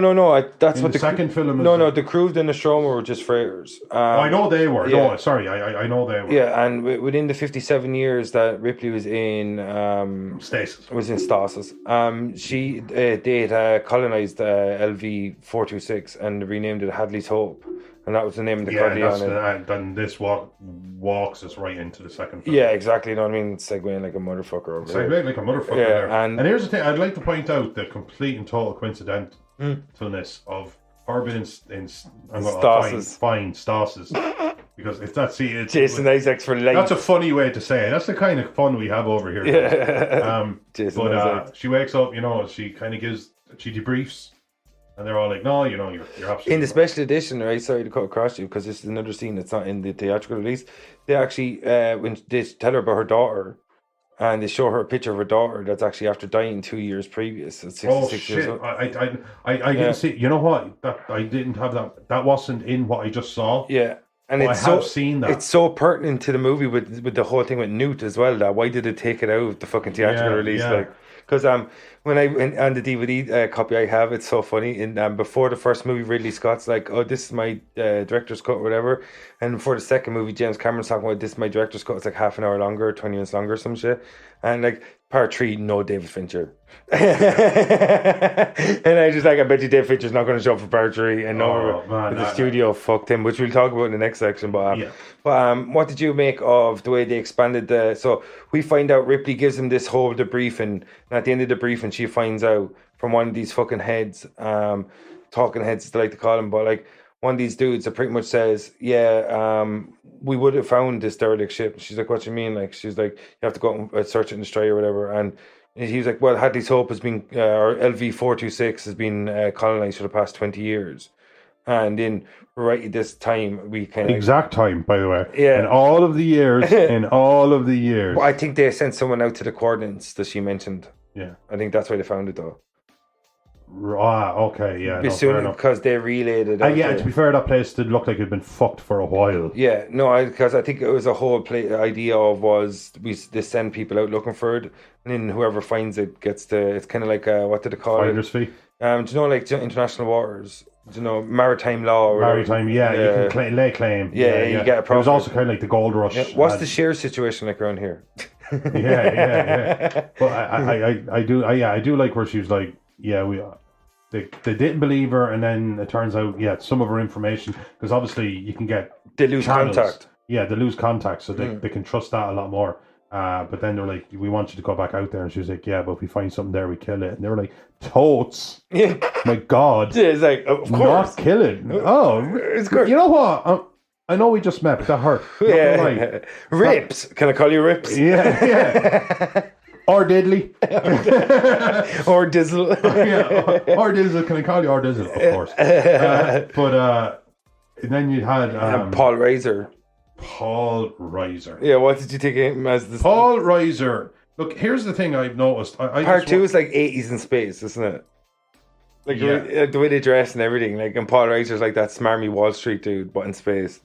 That's in what the second film. No, the crew of the Nostromo were just freighters. I know they were. Yeah. No, sorry, I know they were. Yeah, and within the 57 years that Ripley was in stasis, she they had colonized LV-426 and renamed it Hadley's Hope. And that was the name of the country on it. Then this walks us right into the second film. Yeah, exactly. You know what I mean? Segueing like a motherfucker over there. Segueing like a motherfucker there. And here's the thing. I'd like to point out the complete and total coincidentalness of her being in stasis. Because if that's... Jason Isaacs for life. That's a funny way to say it. That's the kind of fun we have over here. Yeah. Jason Isaacs. She wakes up, she kind of she debriefs. And they're all like, no, you're absolutely in the special edition, right? Sorry to cut across you because this is another scene that's not in the theatrical release. They actually, when they tell her about her daughter, and they show her a picture of her daughter that's actually after dying 2 years previous. At 66 years old. I didn't see. You know what? That I didn't have that. That wasn't in what I just saw. Yeah. And I have seen that. It's so pertinent to the movie with the whole thing with Newt as well. That why did they take it out of the fucking theatrical release? Yeah. Because when I went on the DVD copy I have, it's so funny. And before the first movie, Ridley Scott's like, "Oh, this is my director's cut, or whatever." And before the second movie, James Cameron's talking about, "This is my director's cut. It's like half an hour longer, 20 minutes longer, some shit." And like part 3, no David Fincher. And I just like, I bet you David Fincher's not going to show up for part 3, and the studio fucked him, which we'll talk about in the next section. But what did you make of the way they expanded so we find out Ripley gives him this whole debriefing, and at the end of the briefing she finds out from one of these fucking heads, talking heads they like to call him, but like one of these dudes that pretty much says, we would have found this derelict ship. She's like, what do you mean? Like, she's like, you have to go and search it and destroy or whatever. And he was like, well, Hadley's Hope has been, or LV-426 has been colonized for the past 20 years. And in right at this time, we kind of... Exact time, by the way. Yeah. In all of the years. Well, I think they sent someone out to the coordinates that she mentioned. Yeah. I think that's why they found it, though. Okay, yeah. Because they relayed it. To be fair, that place did look like it'd been fucked for a while. Yeah, no, because I think it was a whole idea of they send people out looking for it, and then whoever finds it gets it's kind of like, what did they call Finder's fee? Do you know, like international waters? Do you know, maritime law? Maritime, you can lay claim. Yeah, you get a profit. It was also kind of like the gold rush. Yeah. What's the share situation like around here? yeah. But I do like where she was like, they didn't believe her, and then it turns out, some of her information, because obviously you can get... They lose contact. Yeah, they lose contact, so they can trust that a lot more. But then they're like, we want you to go back out there. And she was like, but if we find something there, we kill it. And they were like, totes. My God. Yeah, it's like, of course. Not killing. Oh, it's good. You know what? I know we just met, but that hurt. Yeah. Rips. Can I call you Rips? Yeah. Or Diddley. Or Dizzle. Yeah, or Dizzle. Can I call you or Dizzle? Of course. And then you had Paul Reiser. Paul Reiser. Yeah, what did you think of him as this? Paul Reiser. Look, here's the thing I've noticed. Part 2 is like 80s in space, isn't it? Like the way they dress and everything. Like, and Paul Reiser's like that smarmy Wall Street dude, but in space.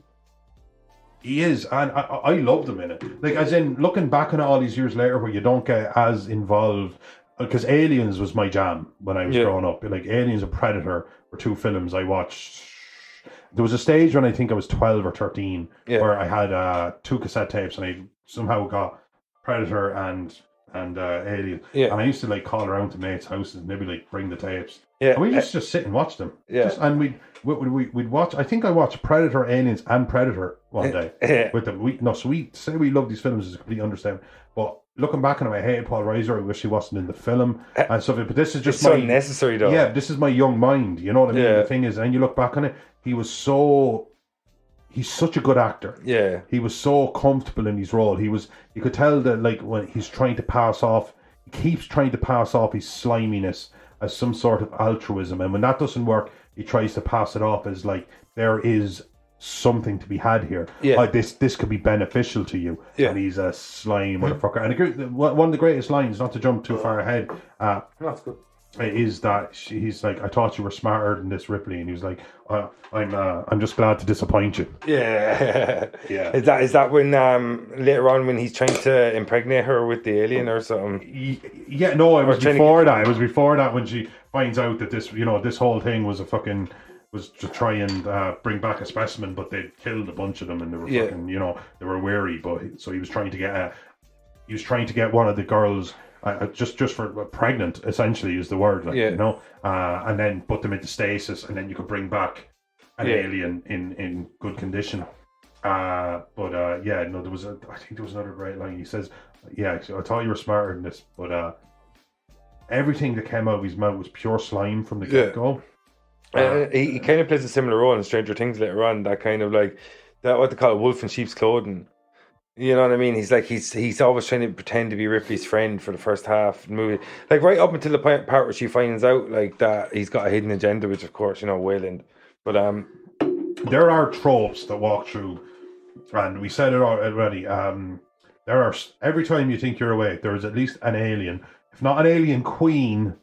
He is, and I loved him in it. Like, as in, looking back on it all these years later, where you don't get as involved, because Aliens was my jam when I was growing up. Like, Aliens and Predator were 2 films I watched. There was a stage when I think I was 12 or 13 where I had 2 cassette tapes, and I somehow got Predator and Alien. Yeah. And I used to like call around to mates' houses and maybe like bring the tapes. Yeah. And we just sit and watch them. Yeah. And we'd watch. I think I watched Predator, Aliens, and Predator one day with them. So we say we love these films is a complete understanding. But looking back on it, I hated Paul Reiser. I wish he wasn't in the film and stuff. But this is just so unnecessary, though. Yeah, this is my young mind. You know what I mean? Yeah. The thing is, and you look back on it, he's such a good actor. Yeah. He was so comfortable in his role. You could tell that, like, when he's trying to pass off, he keeps trying to pass off his sliminess as some sort of altruism. And when that doesn't work, he tries to pass it off as like, there is something to be had here. Yeah. Like, this could be beneficial to you. Yeah. And he's a slime motherfucker. And one of the greatest lines, not to jump too far ahead, that's good, is that he's like, I thought you were smarter than this, Ripley, and he was like, I'm just glad to disappoint you. Yeah. Yeah. Is that when later on when he's trying to impregnate her with the alien or something? Yeah, no, it was before that. It was before that when she finds out that this whole thing was was to try and bring back a specimen, but they'd killed a bunch of them, and they were fucking, they were wary. But so he was trying to get one of the girls. Just for pregnant, essentially, is the word, and then put them into stasis, and then you could bring back an alien in good condition. I think there was another great line. He says, I thought you were smarter than this, but everything that came out of his mouth was pure slime from the get-go. He kind of plays a similar role in Stranger Things later on, that kind of like, that what they call wolf in sheep's clothing. You know what I mean? He's like, he's always trying to pretend to be Ripley's friend for the first half of the movie. Like, right up until the part where she finds out, like, that he's got a hidden agenda, which, of course, Wayland. But, there are tropes that walk through, and we said it already, there are, every time you think you're awake, there is at least an alien, if not an alien queen,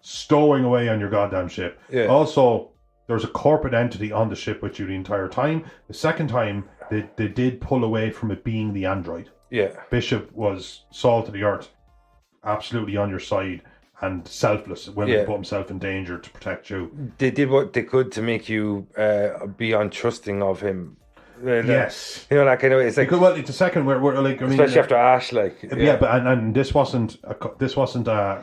stowing away on your goddamn ship. Yeah. Also, there's a corporate entity on the ship with you the entire time. The second time, they did pull away from it being the android. Yeah. Bishop was salt of the earth, absolutely on your side, and selfless, willing to put himself in danger to protect you. They did what they could to make you be untrusting of him. Yes. That kind of way. It's like, because, it's a second where like, I mean, especially after Ash, like, but and this wasn't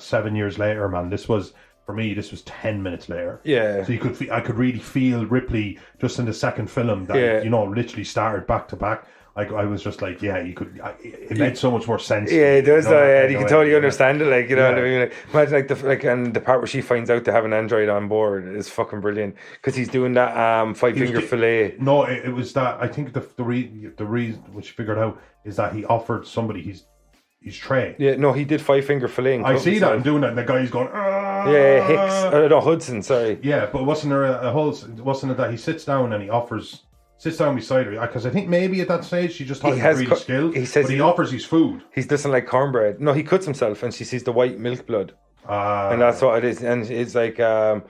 7 years later, man. This was, for me, this was 10 minutes later. Yeah. So I could really feel Ripley just in the second film that literally started back to back. I was just like, it made so much more sense. Yeah, it does. You can totally understand it. Like, what I mean? Like, imagine and the part where she finds out they have an android on board is fucking brilliant, because he's doing that 5-finger fillet. No, it was that. I think the reason which she figured out is that he offered somebody his tray. Yeah, no, he did 5-finger fillet. I see that. I'm doing that, and the guy's going, yeah, Hicks. No, Hudson. Sorry. Yeah, but wasn't it that he sits down and he sits down beside her, because I think maybe at that stage she just thought he was really skilled. He says, but he offers his food. He doesn't like cornbread. No, he cuts himself, and she sees the white milk blood, and that's what it is. And it's like, and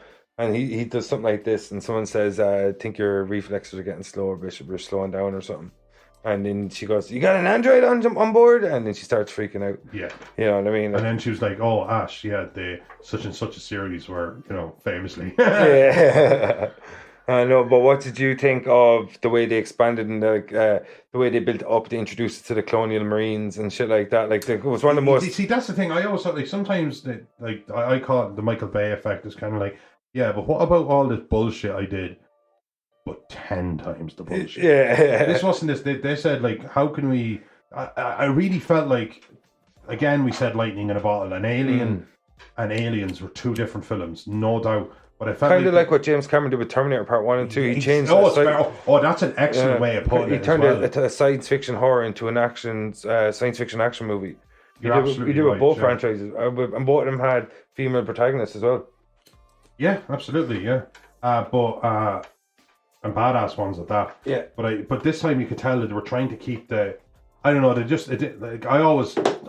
he does something like this, and someone says, "I think your reflexes are getting slower, Bishop. You're slowing down or something." And then she goes, "You got an android on board?" And then she starts freaking out. Yeah, you know what I mean. And then she was like, "Oh, Ash, the such and such a series where famously." Yeah. I know, but what did you think of the way they expanded and the way they built up to introduce it to the Colonial Marines and shit like that? Like, it was one of the most. See, that's the thing. I always thought, like, sometimes I call it the Michael Bay effect. It's kind of like, yeah, but what about all this bullshit I did, but 10 times the bullshit? Yeah, this wasn't this. They said, like, how can we? I really felt like, again, we said lightning in a bottle. An Alien and Aliens were 2 different films, no doubt. But I felt kind of like what James Cameron did with Terminator Part 1 and 2. He changed. That's an excellent way of putting it. He turned a science fiction horror into an science fiction action movie. You're you absolutely do with right, both yeah. franchises, and both of them had female protagonists as well. Yeah, absolutely, yeah. And badass ones at that. Yeah. But this time you could tell that they were trying to keep the. I don't know.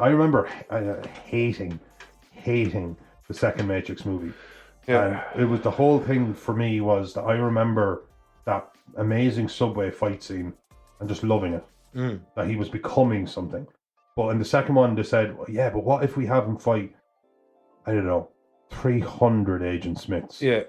I remember hating the second Matrix movie. Yeah. And it was the whole thing for me was that I remember that amazing subway fight scene and just loving it. That he was becoming something. But in the second one, they said, well, yeah, but what if we have him fight, I don't know, 300 Agent Smiths? Yeah.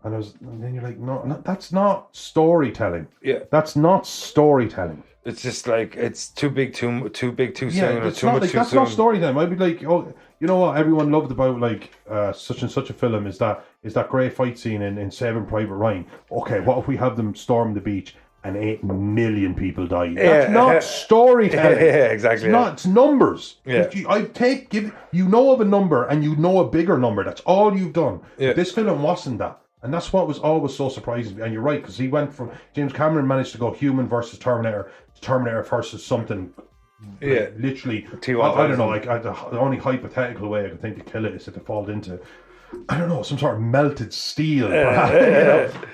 And then you're like, no, that's not storytelling. Yeah. That's not storytelling. It's just like it's too big, too soon, or it's too not much like too that's soon. not storytelling. I'd be like, oh, you know what everyone loved about like such and such a film is that great fight scene in Saving Private Ryan. Okay, what if we have them storm the beach and 8 million people die? That's not storytelling. Yeah, exactly. It's not. It's numbers. Yeah. If you know of a number and you know a bigger number. That's all you've done. Yeah. This film wasn't that. And that's what was always so surprising. And you're right, because he went from James Cameron managed to go human versus Terminator to Terminator versus something. Yeah, literally. T-1000. I don't know. Like the only hypothetical way I could think to kill it is if it falls into, I don't know, some sort of melted steel. Perhaps,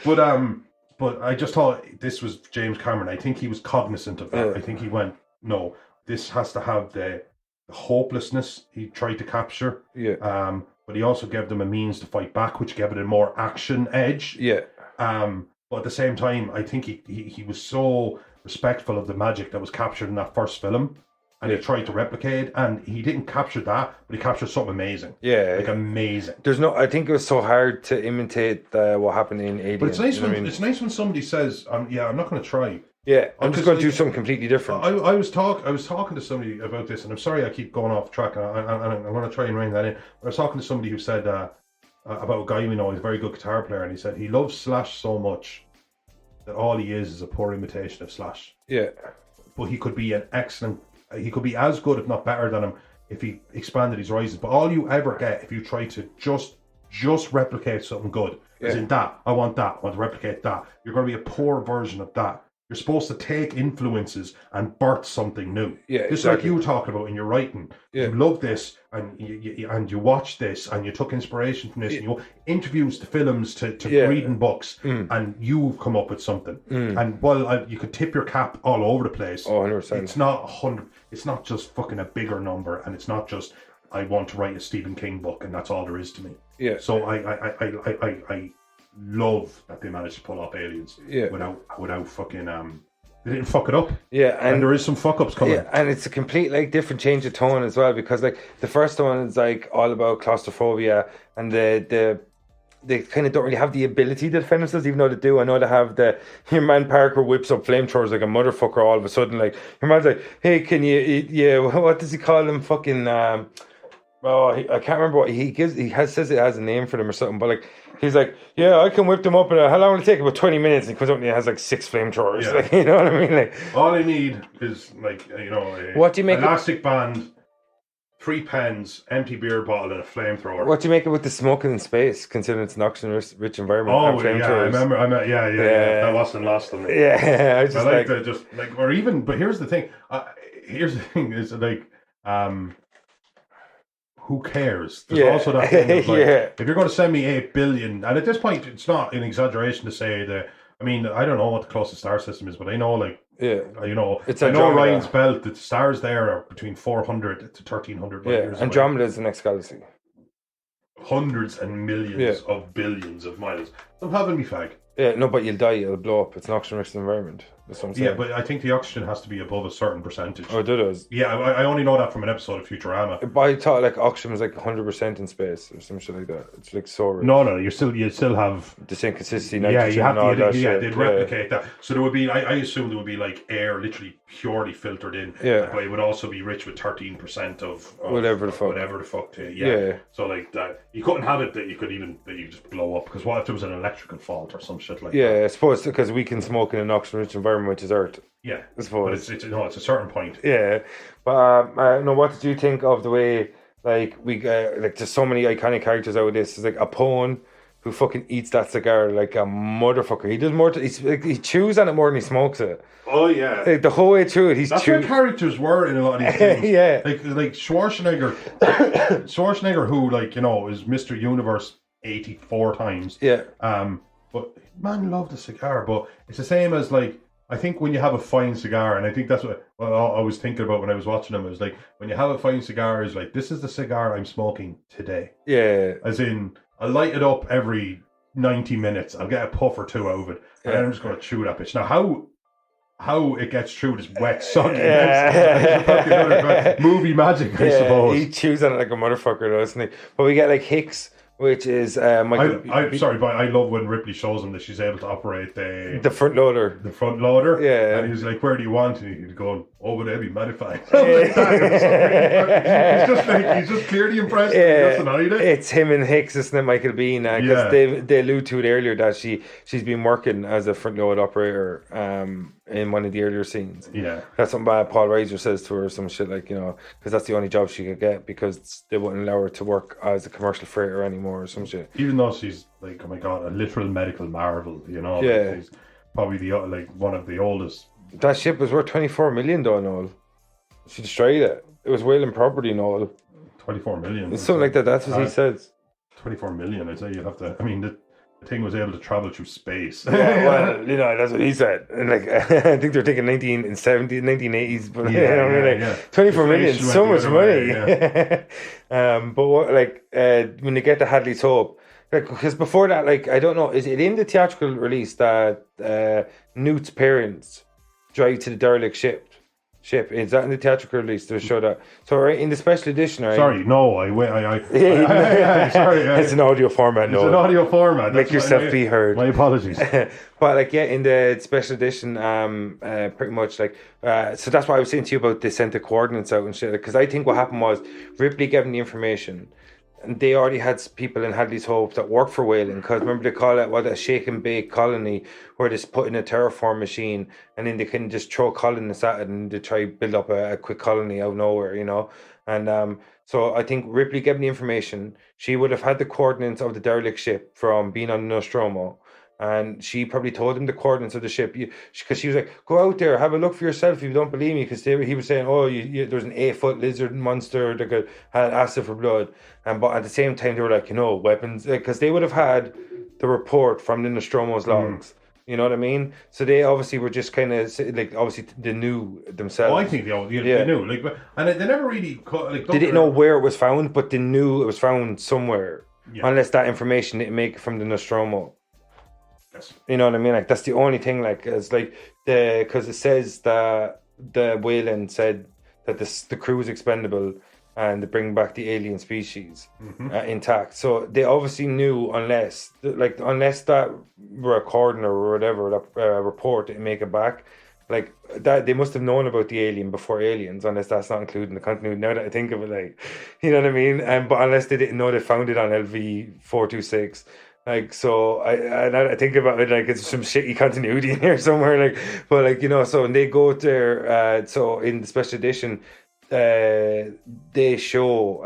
you know? But I just thought this was James Cameron. I think he was cognizant of that. I think he went, no, this has to have the hopelessness he tried to capture. Yeah. But he also gave them a means to fight back, which gave it a more action edge. Yeah. But at the same time, I think he was so respectful of the magic that was captured in that first film, and he tried to replicate it, and he didn't capture that, but he captured something amazing. Yeah. Like amazing. I think it was so hard to imitate what happened in Alien. But it's nice you know it's nice when somebody says, I'm not going to try. Yeah, I'm just going to do something completely different. I was talking to somebody about this, and I'm sorry I keep going off track, and I'm going to try and rein that in. But I was talking to somebody who said about a guy we know, he's a very good guitar player, and he said he loves Slash so much that all he is a poor imitation of Slash. Yeah. But he could be he could be as good, if not better than him, if he expanded his horizons. But all you ever get if you try to just replicate something good, as in that, I want to replicate that. You're going to be a poor version of that. You're supposed to take influences and birth something new. Yeah, Just like you were talking about in your writing. Yeah. You love this, and you watch this, and you took inspiration from this, and you interviews to films to reading books, and you've come up with something. And while you could tip your cap all over the place, 100%. it's not 100. It's not just fucking a bigger number, and it's not just I want to write a Stephen King book, and that's all there is to me. Yeah. So I love that they managed to pull off Aliens without fucking they didn't fuck it up. Yeah, and there is some fuck ups coming. Yeah, and it's a complete different change of tone as well, because like the first one is like all about claustrophobia, and they kind of don't really have the ability to defend themselves, even though they do. I know they have your man Parker whips up flamethrowers like a motherfucker all of a sudden. Like your man's like, hey, can you what does he call them? Fucking I can't remember what he gives. Says it has a name for them or something, but like he's like, yeah, I can whip them up. And how long will it take? About 20 minutes. And he comes up and he has like 6 flamethrowers. Yeah. Like, you know what I mean? Like, all I need is like what do you make elastic band, 3 pens, empty beer bottle, and a flamethrower. What do you make it with the smoking in space, considering it's an oxygen-rich environment? Oh yeah, I remember. Yeah. That wasn't lost on me. Yeah, I like that. Just like, or even. But here's the thing. Is like who cares? There's also that thing of like, if you're going to send me 8 billion, and at this point, it's not an exaggeration to say that. I mean, I don't know what the closest star system is, but I know, like, it's I know Andromeda. Orion's belt. The stars there are between 400 to 1300 light years. Andromeda is the next galaxy. Hundreds and millions of billions of miles. I'm having me fag. Yeah, no, but you'll die. It'll blow up. It's an oxygen-rich environment. That's what I'm saying. Yeah, but I think the oxygen has to be above a certain percentage. Oh, it does. Yeah, I only know that from an episode of Futurama. But I thought like oxygen was like 100% in space or some shit like that. It's like so rich. No, you still have the same consistency. Nitrogen, and all that shit. They'd replicate that. So there would be, I assume there would be like air literally purely filtered in. Yeah. But it would also be rich with 13% of whatever the fuck. Yeah. So like that, you couldn't have it that you just blow up, because what if there was an electrical fault or some shit like that? Yeah, I suppose because we can smoke in an oxygen-rich environment, which is Earth. Yeah, I suppose. But it's a certain point. Yeah, but what did you think of the way like we like there's so many iconic characters out of this? It's like Apone, who fucking eats that cigar like a motherfucker. He does more. He chews on it more than he smokes it. Oh yeah. Like, the whole way through it, That's where characters were in a lot of these things. Yeah. Like Schwarzenegger, who like is Mr. Universe 84 times. Yeah. But man loved a cigar. But it's the same as like I think when you have a fine cigar, and I think that's what I was thinking about when I was watching them. It was like when you have a fine cigar, is like this is the cigar I'm smoking today. Yeah. As in, I light it up every 90 minutes. I'll get a puff or two out of it, and then I'm just going to chew that bitch. Now, how it gets through this wet, soggy movie magic, I suppose. He chews on it like a motherfucker, doesn't he? But we get like Hicks, which is Michael. I'm sorry, but I love when Ripley shows him that she's able to oprate the front loader. The front loader. Yeah. And he's like, where do you want? And he's going, over there, be modified. He's just clearly impressed. Yeah. He doesn't hide it. It's him and Hicks, isn't it, Michael Bean? Because they allude to it earlier that she's been working as a front load operator in one of the earlier scenes. Yeah. That's something Paul Reiser says to her or some shit, like, because that's the only job she could get because they wouldn't allow her to work as a commercial freighter anymore or some shit. Even though she's like, oh my god, a literal medical marvel, Yeah. Like, she's probably one of the oldest. That ship was worth 24 million though, Noel. She destroyed it. It was whaling property, Noel. 24 million. It's something like that. That's what he says. 24 million. I'd say you have to. I mean, the thing was able to travel through space. Yeah, well, that's what he said. And like, I think they're thinking 1980s, but 24 million, so much money. But what, like, when you get to Hadley's Hope, like, because before that, like, I don't know, is it in the theatrical release that Newt's parents drive to the derelict ship? Is that in the theatrical release? To show that. So right in the special edition, right? Sorry, no, sorry. It's an audio format. It's an audio format. Make yourself be heard. My apologies. But like, yeah, in the special edition, pretty much like, so that's why I was saying to you about they sent the coordinates out and shit. Because I think what happened was Ripley gave them the information. And they already had people in Hadley's Hope that worked for whaling, because remember they call it a shake and bake colony where they just put in a terraform machine and then they can just throw colonists at it and they try to build up a quick colony out of nowhere, And so I think Ripley gave them the information. She would have had the coordinates of the derelict ship from being on Nostromo. And she probably told him the coordinates of the ship because she was like, go out there, have a look for yourself if you don't believe me. Because he was saying, there's an 8-foot lizard monster that had acid for blood. But at the same time, they were like, weapons. Because they would have had the report from the Nostromo's logs. You know what I mean? So they obviously were just kind of like, obviously they knew themselves. Oh, I think they knew. Like, and they never really they didn't know where it was found, but they knew it was found somewhere. Yeah. Unless that information didn't make it from the Nostromo. You know what I mean? Like, that's the only thing. Like, it's like because it says that the Wayland said that the crew is expendable and they bring back the alien species intact. So they obviously knew, unless that recording or whatever that report didn't make it back, like that they must have known about the alien before Aliens, unless that's not included in the continuity. Now that I think of it, like, you know what I mean? But unless they didn't know they found it on LV-426. Like, so I think about it like it's some shitty continuity in here somewhere, like, but like, so when they go there, so in the special edition, they show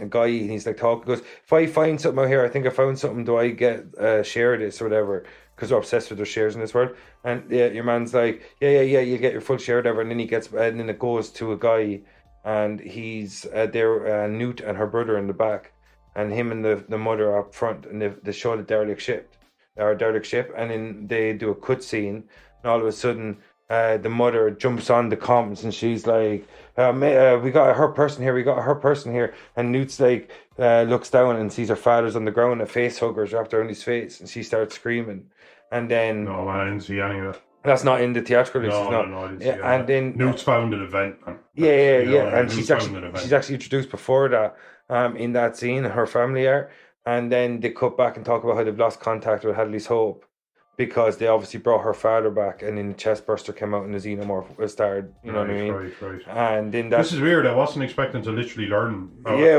a guy and he's like talking, goes, if I find something out here, I think I found something, do I get a share of this or whatever? Because they're obsessed with their shares in this world. And your man's like, yeah, you get your full share or whatever. And then it goes to a guy and he's there, Newt and her brother in the back. And him and the mother up front, and they show the derelict ship, and then they do a cut scene, and all of a sudden, the mother jumps on the comms, and she's like, "We got her person here," and Newt's like, looks down and sees her father's on the ground, a face hugger's wrapped around his face, and she starts screaming, and then no, man, I didn't see any of that. That's not in the theatrical release. No, I didn't see that. And then Newt's found an event. And she's actually introduced before that. In that scene, her family are, and then they cut back and talk about how they've lost contact with Hadley's Hope because they obviously brought her father back, and then the chest burster came out and the xenomorph started. You know what I mean? Right. And then that. This is weird. I wasn't expecting to literally learn.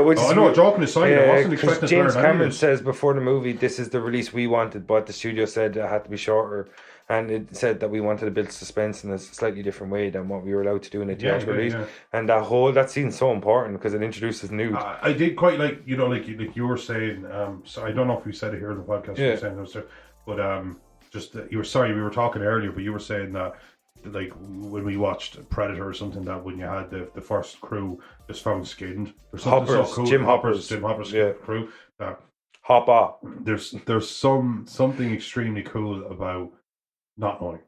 Which is I know. Joking aside, I wasn't because expecting James to learn. Cameron says before the movie, this is the release we wanted, but the studio said it had to be shorter. And it said that we wanted to build suspense in a slightly different way than what we were allowed to do in a theatrical release. And that scene's so important because it introduces nude. I did quite like, like you were saying. So I don't know if we said it here in the podcast. You were saying those, but just you were sorry we were talking earlier, but you were saying that like when we watched Predator or something, that when you had the first crew just found skinned or something Hoppers, so cool. Jim Hoppers crew. Hopper. There's something extremely cool about not knowing.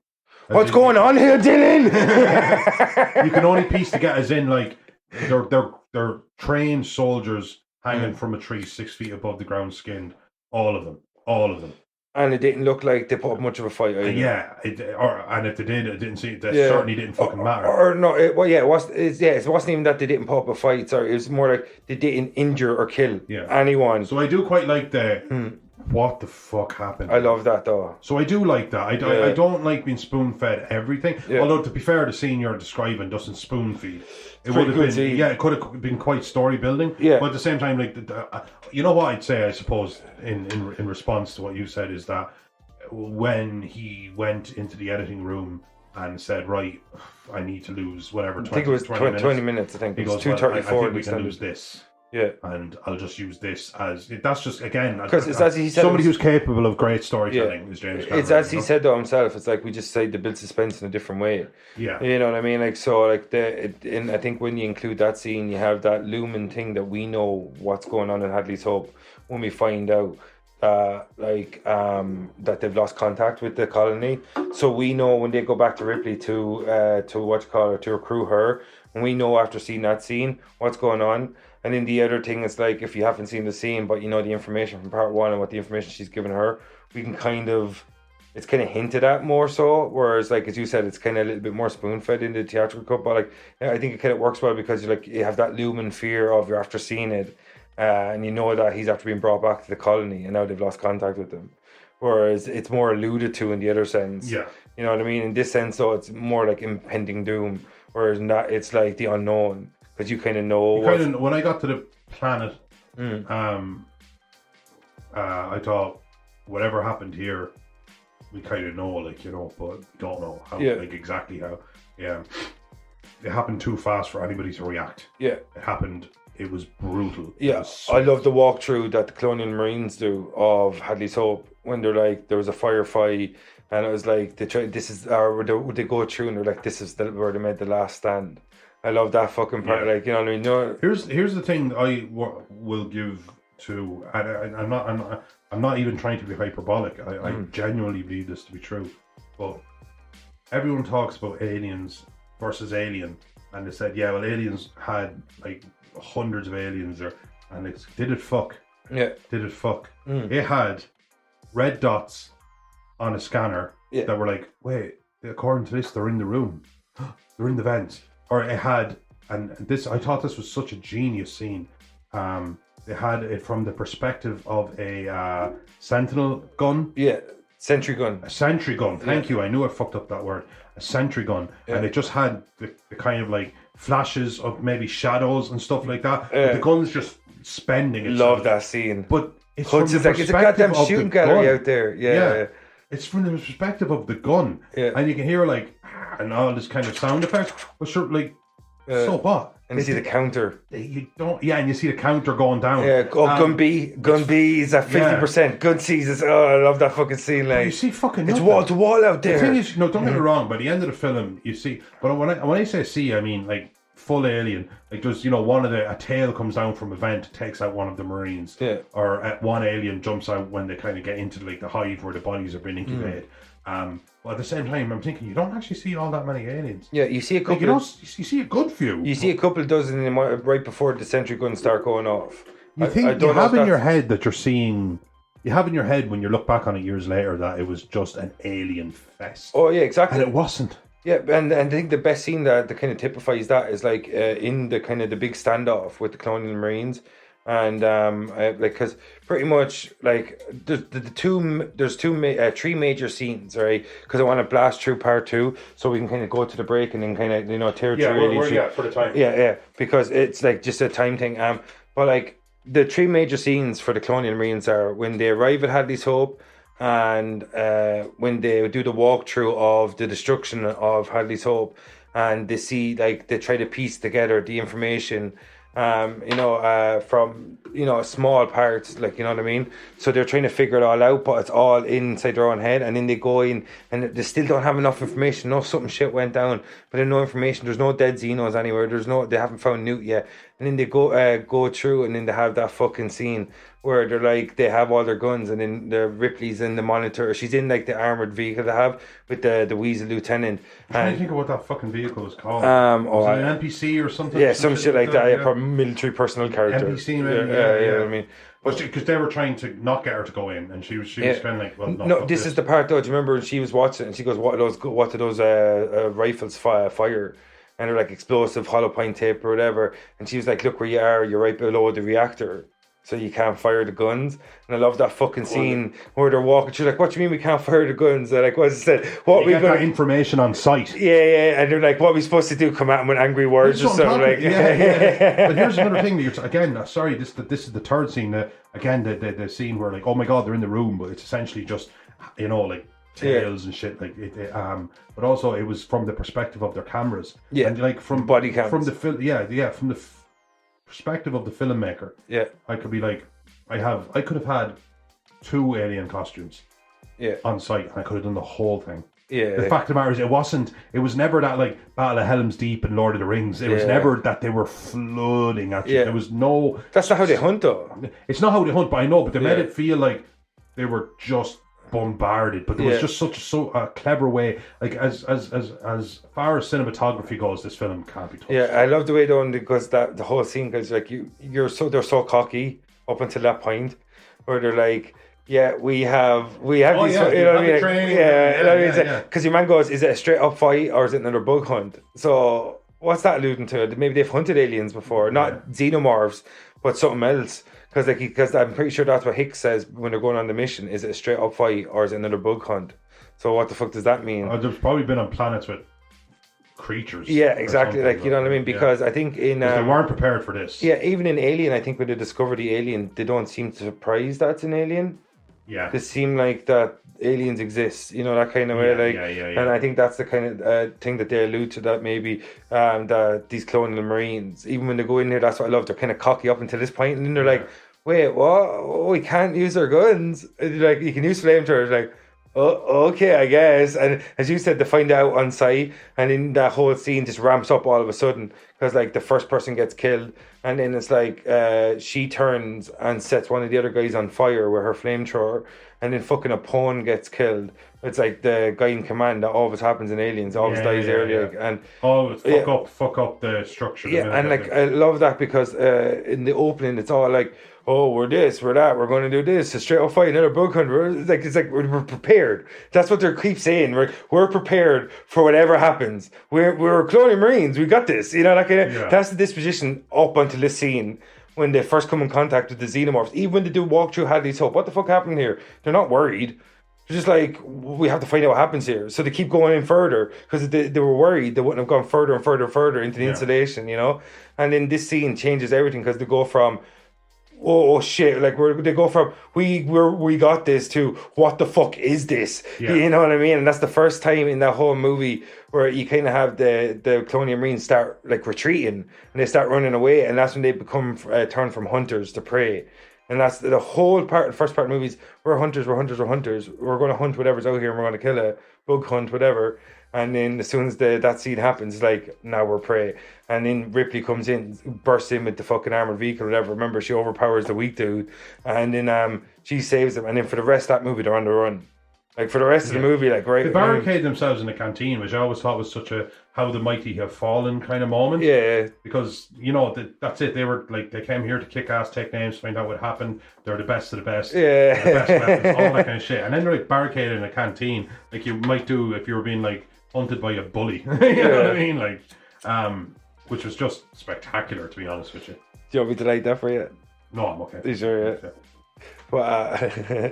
What's going on here, Dylan? You can only piece together as in like they're trained soldiers hanging from a tree 6 feet above the ground, skinned. All of them. And it didn't look like they put up much of a fight either. And if they did, it didn't seem. That certainly didn't fucking matter. It wasn't even that they didn't put up a fight. Sorry, it was more like they didn't injure or kill anyone. So I do quite like the what the fuck happened. I love that though. So I do like that. I don't like being spoon fed everything. Yeah. Although to be fair, the scene you're describing doesn't spoon feed. It would have been it could have been quite story building. Yeah. But at the same time, like you know what I'd say, I suppose, in response to what you said, is that when he went into the editing room and said, right, I need to lose whatever 20 I think it was 20 minutes. I think it was 2:34. I think we can lose this. Yeah, and I'll just use this as that's just again because it's as he said, somebody who's capable of great storytelling is James Cameron. It's as he said though himself. It's like we just say to build suspense in a different way. Yeah, you know what I mean. Like so, like and I think when you include that scene, you have that looming thing that we know what's going on in Hadley's Hope when we find out that they've lost contact with the colony. So we know when they go back to Ripley to recruit her, and we know after seeing that scene what's going on. And then the other thing is like, if you haven't seen the scene, but you know the information from part one and what the information she's given her, we can it's kind of hinted at more so. Whereas, like as you said, it's kind of a little bit more spoon fed in the theatrical cut. But like, I think it kind of works well because you have that looming fear of you're after seeing it, and you know that he's after being brought back to the colony, and now they've lost contact with him. Whereas it's more alluded to in the other sense. Yeah, you know what I mean. In this sense, though, it's more like impending doom. Whereas not, it's like the unknown. Because you kind of know. When I got to the planet, I thought whatever happened here, we kind of know, but we don't know how, exactly how. Yeah, it happened too fast for anybody to react. Yeah, it happened. It was brutal. Yeah, I love the walkthrough that the Colonial Marines do of Hadley's Hope when they're like there was a firefight and it was like they go through and they're like this is where they made the last stand. I love that fucking part. Like, you know what I mean? No. Here's the thing I will give to, and I'm not even trying to be hyperbolic. I genuinely believe this to be true. But everyone talks about aliens versus Alien, and they said, yeah, well, aliens had like hundreds of aliens there, and it's did it fuck? Yeah. Did it fuck? It had red dots on a scanner that were like, wait, according to this, they're in the room, they're in the vents. Or it had, and this, I thought this was such a genius scene. It had it from the perspective of a sentinel gun. Yeah, sentry gun. A sentry gun. Thank you. I knew I fucked up that word. A sentry gun, and it just had the kind of like flashes of maybe shadows and stuff like that. The gun's just spending itself. Love that scene. But it's from the perspective it's a goddamn of shooting the gallery gun. out there. Yeah. It's from the perspective of the gun, and you can hear like and all this kind of sound effects. But sure, like so what? And you see the counter. You don't, and you see the counter going down. Yeah, gun B is at 50%. Gun C's is. Oh, I love that fucking scene. Like you see, fucking. It's wall to wall out there. The thing is, don't get me wrong. By the end of the film, you see. But when I say see, I mean like full Alien. Like there's one of a tail comes down from a vent, takes out one of the Marines. Yeah. Or one alien jumps out when they kind of get into like the hive where the bodies are being incubated. But at the same time, I'm thinking you don't actually see all that many aliens. Yeah, you see a couple. You see a good few. You see a couple dozen right before the sentry guns start going off. You have in your head that you're seeing. You have in your head when you look back on it years later that it was just an alien fest. Oh yeah, exactly. And it wasn't. Yeah, and I think the best scene that kind of typifies that is like in the kind of the big standoff with the Colonial Marines. And because pretty much like there's three major scenes, right? Because I want to blast through part 2 so we can kind of go to the break and then kind of tear through really for the time. yeah, because it's like just a time thing. But like the three major scenes for the Colonial Marines are when they arrive at Hadley's Hope, and when they do the walkthrough of the destruction of Hadley's Hope, and they see like they try to piece together the information. From small parts, like, you know what I mean. So they're trying to figure it all out, but it's all inside their own head. And then they go in, and they still don't have enough information. No, something shit went down, but there's no information. There's no dead Xenos anywhere. They haven't found Newt yet. And then they go through, and then they have that fucking scene where they're like they have all their guns, and then the Ripley's in the monitor. She's in like the armored vehicle they have with the Weasel Lieutenant. I'm trying to think of what that fucking vehicle is called. Was it an NPC or something? Yeah, some shit like that. Yeah, probably military personnel character. NPC, maybe. Yeah. I mean, because they were trying to not get her to go in, and she was kind of like, well, no. This is the part though. Do you remember when she was watching and she goes, "What do those rifles fire?" And they're like explosive hollow point tape or whatever. And she was like, "Look where you are. You're right below the reactor, so you can't fire the guns." And I love that fucking scene where they're walking. She's like, "What do you mean we can't fire the guns?" They're like, "What's it said? What we got that information on site?" Yeah. And they're like, "What are we supposed to do? Come at them with angry words or something?" Like, yeah. But here's another thing that this is the third scene. Again, the scene where like, oh my god, they're in the room, but it's essentially just like tales and shit like it. But also it was from the perspective of their cameras. Yeah. And like from body cams. From the film. Yeah. From the perspective of the filmmaker. Yeah. I could be like, I could have had 2 alien costumes. Yeah. On site, and I could have done the whole thing. Yeah. The fact of the matter is, it was never that like Battle of Helm's Deep and Lord of the Rings. It was never that they were flooding at you. Yeah. There was no. That's not how they hunt, though. It's not how they hunt, but I know. But they made it feel like they were just bombarded. But there was just such a clever way. Like as far as cinematography goes, this film can't be touched. Yeah, I love the way though, because the whole scene, because like they're so cocky up until that point, where they're like, yeah, we have these, you know what I mean? Because your man goes, is it a straight up fight or is it another bug hunt? So what's that alluding to? Maybe they've hunted aliens before, not xenomorphs, but something else. Because I'm pretty sure that's what Hicks says when they're going on the mission. Is it a straight up fight or is it another bug hunt? So what the fuck does that mean? There's probably been on planets with creatures. Yeah, exactly. Like, you know what I mean? Because I think in they weren't prepared for this. Yeah, even in Alien, I think when they discover the alien, they don't seem surprised that it's an alien. Yeah, they seem like that aliens exist, that kind of way. Like, and I think that's the kind of thing that they allude to, that maybe that these Colonial Marines, even when they go in here, that's what I love. They're kind of cocky up until this point, and then they're like, "Wait, what? Oh, we can't use our guns. Like, you can use flamethrowers." Like, oh, okay, I guess. And as you said, they find out on site, and then that whole scene just ramps up all of a sudden, because like the first person gets killed, and then it's like she turns and sets one of the other guys on fire with her flamethrower, and then fucking a pawn gets killed. It's like the guy in command that always happens in Aliens, always dies early. Like, and fuck up the structure. Yeah, and like I love that, because in the opening it's all like, oh, we're this, we're that, we're going to do this, a straight up fight, another bug hunt. It's like we're prepared. That's what they keep saying. We're prepared for whatever happens. We're Colonial Marines. We got this. That's the disposition up until this scene when they first come in contact with the xenomorphs. Even when they do walk through Hadley's Hope, what the fuck happened here? They're not worried. They're just like, we have to find out what happens here. So they keep going in further, because they were worried they wouldn't have gone further and further into the installation, And then this scene changes everything, because they go from, oh shit, like they go from we got this to what the fuck is this? You know what I mean? And that's the first time in that whole movie where you kind of have the Colonial Marines start like retreating, and they start running away, and that's when they become turn from hunters to prey. And that's the whole part. The first part of the movies, we're hunters. We're going to hunt whatever's out here, and we're going to kill it, bug hunt, whatever. And then as soon as that scene happens, it's like, now we're prey. And then Ripley comes in, bursts in with the fucking armored vehicle, whatever. Remember, she overpowers the weak dude, and then she saves him. And then for the rest of that movie, they're on the run. Like, for the rest of the movie, like, right, they barricade themselves in the canteen, which I always thought was such a how the mighty have fallen kind of moment. Yeah, because that's it. They were like, they came here to kick ass, take names, find out what happened. They're the best of the best. Yeah, the best weapons, all that kind of shit. And then they're like barricaded in a canteen, like you might do if you were being like hunted by a bully. You know what I mean? Like, which was just spectacular, to be honest with you. Do you want me to light that for you? No, I'm okay. You sure, yeah? Yeah. Well,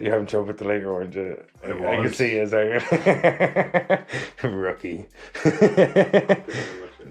you're having trouble with the later orange. I can see you, sorry. Rookie.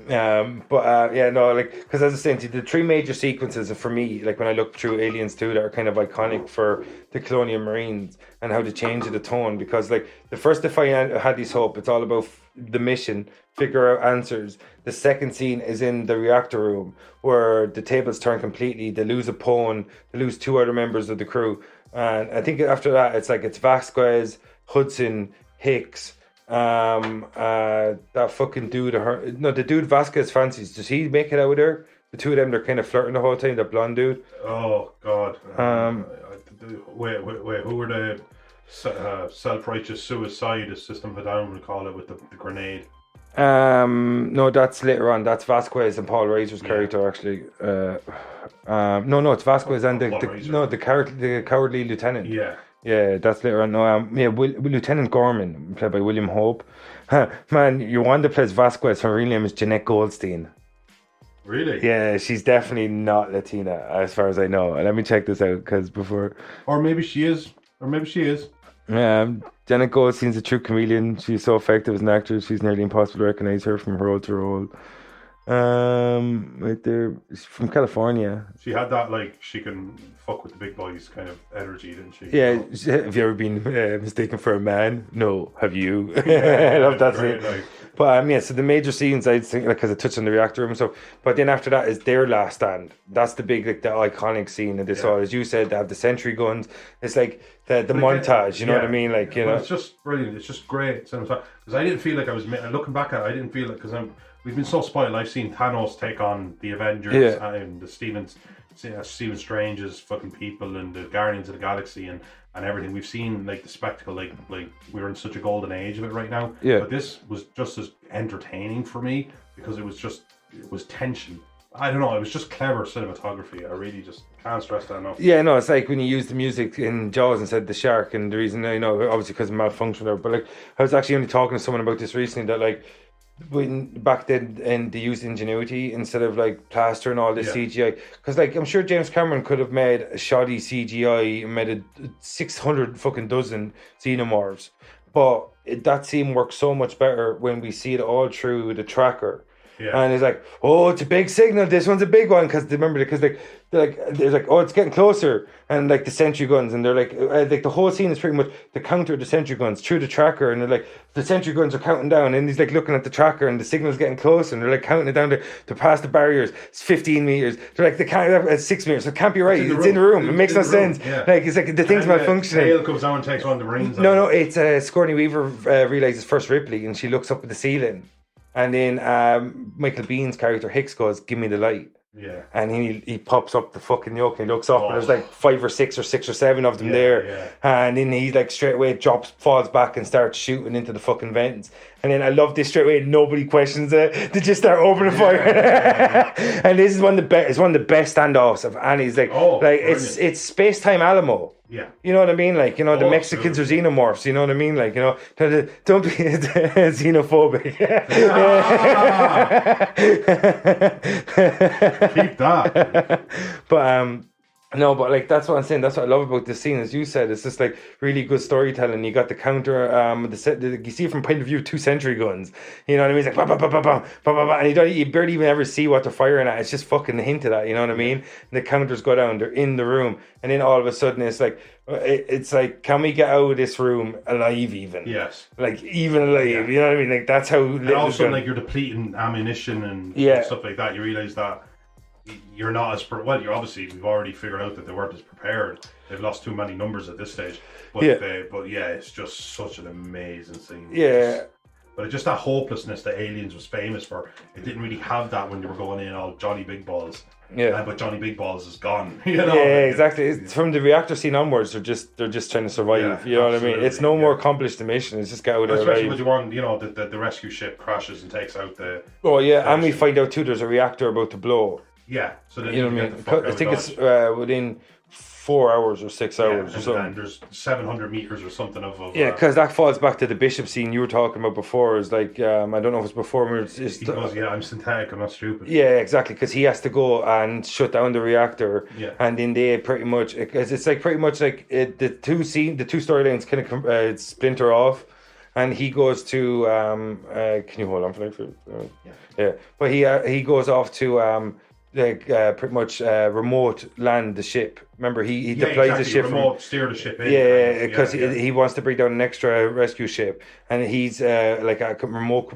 Yeah, no, like, because as I said, the three major sequences for me, like when I look through Aliens 2, that are kind of iconic for the Colonial Marines and how they change the tone. Because, like, the first If I Had This Hope, it's all about the mission, figure out answers. The second scene is in the reactor room where the tables turn completely. They lose a pawn, they lose two other members of the crew. And I think after that, it's Vasquez, Hudson, Hicks, that fucking dude. The dude Vasquez fancies. Does he make it out there? The two of them, they're kind of flirting the whole time. The blonde dude. Oh God. Wait. Who were the self-righteous suicide system? Hadan would call it with the grenade. No, that's later on. That's Vasquez and Paul Reiser's character actually. No, it's Vasquez and the cowardly lieutenant. Yeah, that's later on. No, Lieutenant Gorman, played by William Hope. Man, your one that plays Vasquez, her real name is Jeanette Goldstein. Really? Yeah, she's definitely not Latina, as far as I know. Let me check this out, because before... Or maybe she is. Janet Goldstein's a true chameleon. She's so effective as an actress, she's nearly impossible to recognise her from role to role. Right there, she's from California. She had that, like, she can fuck with the big boys kind of energy, didn't she? Yeah, have you ever been mistaken for a man? No, have you? I love that scene. Nice. But so the major scenes, I think, like, because I touched on the reactor room, so, but then after that is their last stand. That's the big, like, the iconic scene of this all. As you said, they have the sentry guns. It's like the montage, you know what I mean? Like, you know. It's just brilliant. It's just great. Because I didn't feel like I was, looking back at it, I didn't feel like, because we've been so spoiled. I've seen Thanos take on the Avengers and the Stephen Strange's fucking people and the Guardians of the Galaxy and everything. We've seen, like, the spectacle, like we're in such a golden age of it right now. Yeah. But this was just as entertaining for me because it was tension. I don't know, it was just clever cinematography. I really just can't stress that enough. Yeah, no, it's like when you use the music in Jaws instead of the shark, and the reason, obviously because of malfunction there, but, like, I was actually only talking to someone about this recently, that, like, when back then, and they used ingenuity instead of, like, plaster and all this CGI, because, like, I'm sure James Cameron could have made a shoddy CGI and made a 600 fucking dozen xenomorphs, but that scene works so much better when we see it all through the tracker. And it's like, oh, it's a big signal. This one's a big one, because they're like, oh, it's getting closer, and, like, the sentry guns, and they're like the whole scene is pretty much the counter the sentry guns through the tracker, and they're like, the sentry guns are counting down, and he's, like, looking at the tracker, and the signal's getting closer, and they're, like, counting it down to pass the barriers. It's 15 meters. They're like, they can't. It's 6 meters. So it can't be right. It's in the room. It makes no sense. Yeah. Like, it's like the thing's malfunctioning. Hale comes down and takes one of the Marines. No, it's Sigourney Weaver realizes first Ripley, and she looks up at the ceiling. And then Michael Bihn's character Hicks goes, "Give me the light." Yeah. And he pops up the fucking yoke, and he looks up, and there's like 5 or 6 or 6 or 7 of them there. Yeah. And then he, like, straight away falls back and starts shooting into the fucking vents. And then I love this straight away. Nobody questions it. They just start opening fire. And this is one of the best standoffs of any. It's like, it's Space Time Alamo. Yeah. You know what I mean? Like, the Mexicans are xenomorphs, you know what I mean? Like, don't be xenophobic. Keep that. But like, that's what I'm saying. That's what I love about this scene. As you said, it's just, like, really good storytelling. You got the counter, you see it from point of view of 2 sentry guns. You know what I mean? It's like, bah, bah, bah, bah, bah, bah, bah, and you barely even ever see what they're firing at. It's just fucking hinted at, you know what I mean? And the counters go down, they're in the room. And then all of a sudden, it's like, can we get out of this room alive even? Yes. Like, even alive, you know what I mean? Like, that's how... And also, like, you're depleting ammunition and stuff like that. You realise that you're not as we've already figured out that they weren't as prepared. They've lost too many numbers at this stage. But it's just such an amazing scene. Yeah. But it's just that hopelessness that Aliens was famous for. It didn't really have that when they were going in all Johnny Big Balls. Yeah. But Johnny Big Balls is gone. Yeah, exactly. It's from the reactor scene onwards, they're just trying to survive. You know what I mean? It's no more accomplished the mission. It's just get out of there. Especially with the one, the rescue ship crashes and takes out the... Oh, yeah, and we find out too there's a reactor about to blow. Yeah, so then you know what I mean? I think it's within 4 hours or 6 hours or something. And there's 700 meters or something of yeah, because that falls back to the bishop scene you were talking about before. Is like I don't know if it's before. he goes, yeah, I'm synthetic, I'm not stupid. Yeah, exactly, because he has to go and shut down the reactor. Yeah. And then they pretty much, because it's like pretty much like the two storylines kind of splinter off, and he goes to can you hold on for yeah, but he goes off to pretty much remote land the ship. Remember, he deploys the ship remote steer the ship in. Yeah, because he wants to bring down an extra rescue ship, and he's like a remote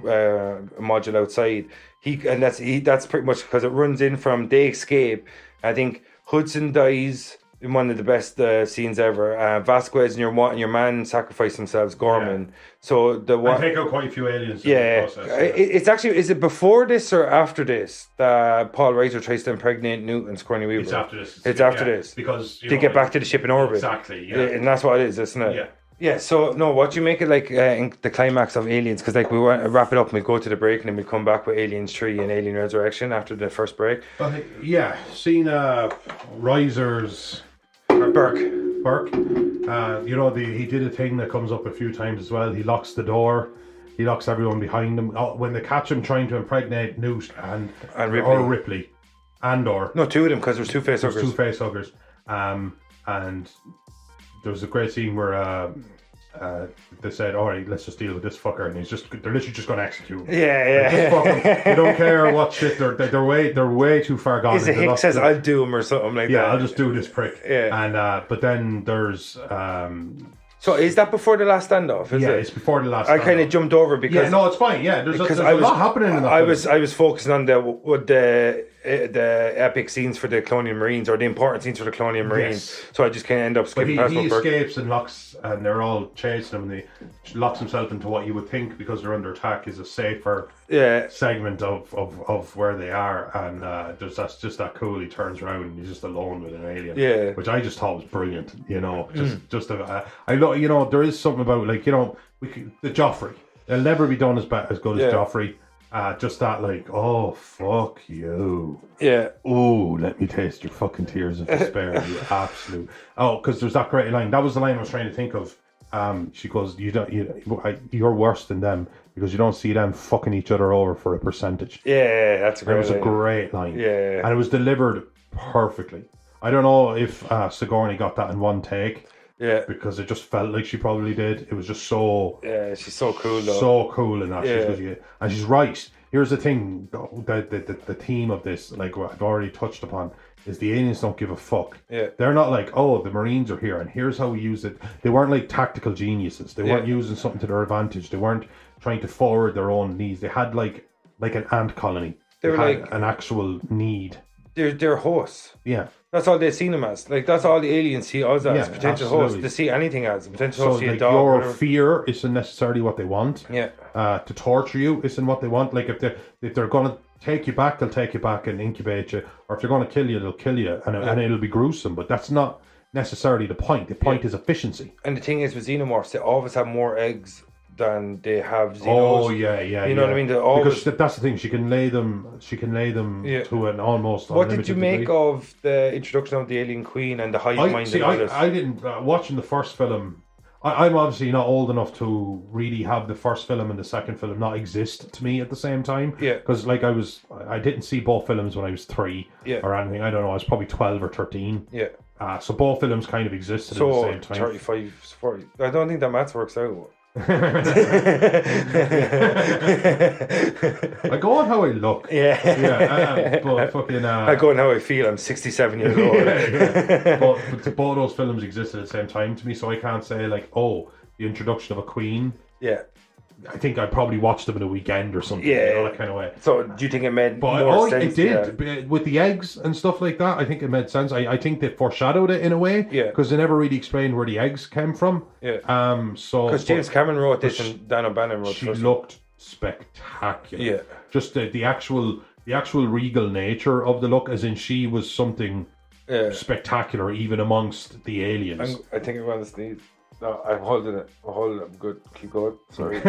module outside. That's pretty much because it runs in from they escape. I think Hudson dies in one of the best scenes ever. Vasquez and your man sacrifice themselves, Gorman. So I take out quite a few aliens. Yeah, in the process, it's actually, is it before this or after this that Paul Reiser tries to impregnate Newt and Sigourney Weaver? It's after this. It's after this because they get back to the ship in orbit. Exactly. Yeah, and that's what it is, isn't it? Yeah. Yeah, so no, what do you make it like in the climax of Aliens? Because like we want to wrap it up and we go to the break and then we come back with Aliens 3 and Alien Resurrection after the first break. Seen Reiser's Burke. He did a thing that comes up a few times as well. He locks the door. He locks everyone behind him. When they catch him trying to impregnate Newt and Ripley. No, two of them, because there's two facehuggers. There's two facehuggers. And there was a great scene where they said, all right, let's just deal with this fucker, and they're literally just going to execute him. Yeah. They don't care what shit, they're way too far gone. Is it Hicks says, I'll do him or something like that? Yeah, I'll just do this prick. Yeah. And but then there's so is that before the last standoff? Is it? It's before the last. I kind of jumped over because no, it's fine. Yeah, there's a lot happening in that. I was focusing on the epic scenes for the Colonial Marines, or the important scenes for the Colonial Marines. Yes. So I just kind of end up skipping past. He escapes and locks, and they're all chasing him, and he locks himself into what you would think, because they're under attack, is a safer segment of where they are. And that's just that cool. He turns around and he's just alone with an alien, which I just thought was brilliant. I know there is something about, like, the Joffrey. It'll never be done as good as Joffrey. Just that, like, oh, fuck you. Yeah. Oh, let me taste your fucking tears of despair. You absolute. Oh, because there's that great line. That was the line I was trying to think of. She goes, you're worse than them because you don't see them fucking each other over for a percentage. Yeah, that's a great line. It was a great line. Yeah. And it was delivered perfectly. I don't know if Sigourney got that in one take. Yeah. Because it just felt like she probably did. It was just so... Yeah, she's so cool, though. So cool in that. Yeah. And she's right. Here's the thing, the theme of this, like what I've already touched upon, is the aliens don't give a fuck. Yeah. They're not like, oh, the Marines are here and here's how we use it. They weren't like tactical geniuses. They weren't using something to their advantage. They weren't trying to forward their own needs. They had like an ant colony. They had like an actual need. They're hosts. Yeah. That's all they seen them as. Like, that's all the aliens see us as, potential hosts. They see anything as potential host. So, like, your fear isn't necessarily what they want. Yeah. To torture you isn't what they want. Like, if they're going to take you back, they'll take you back and incubate you. Or if they're going to kill you, they'll kill you. And it'll be gruesome. But that's not necessarily the point. The point is efficiency. And the thing is, with xenomorphs, they always have more eggs than they have xenos. Oh yeah. You know what I mean? Because that's the thing. She can lay them to an almost. What did you make of the introduction of the alien queen and the hive mind? I didn't watching the first film. I'm obviously not old enough to really have the first film and the second film not exist to me at the same time. Yeah. Because like I didn't see both films when I was 3 or anything. I don't know. I was probably 12 or 13. Yeah. So both films kind of existed at the same time. 35, 40. I don't think that maths works out. I go on how I look. But fucking. I go on how I feel. I'm 67 years old. But both those films existed at the same time to me, so I can't say like, oh, the introduction of a queen. Yeah. I think I probably watched them in a weekend or something. That kind of way. So do you think it made more sense? It did. With the eggs and stuff like that, I think it made sense. I think they foreshadowed it in a way. Yeah. Because they never really explained where the eggs came from. Yeah. Because James Cameron wrote this and Dan O'Bannon wrote it. She looked spectacular. Yeah. Just the actual regal nature of the look, as in she was something spectacular even amongst the aliens. I think I'm going to sneeze. No, I'm holding it. I'm good. Keep going. Sorry.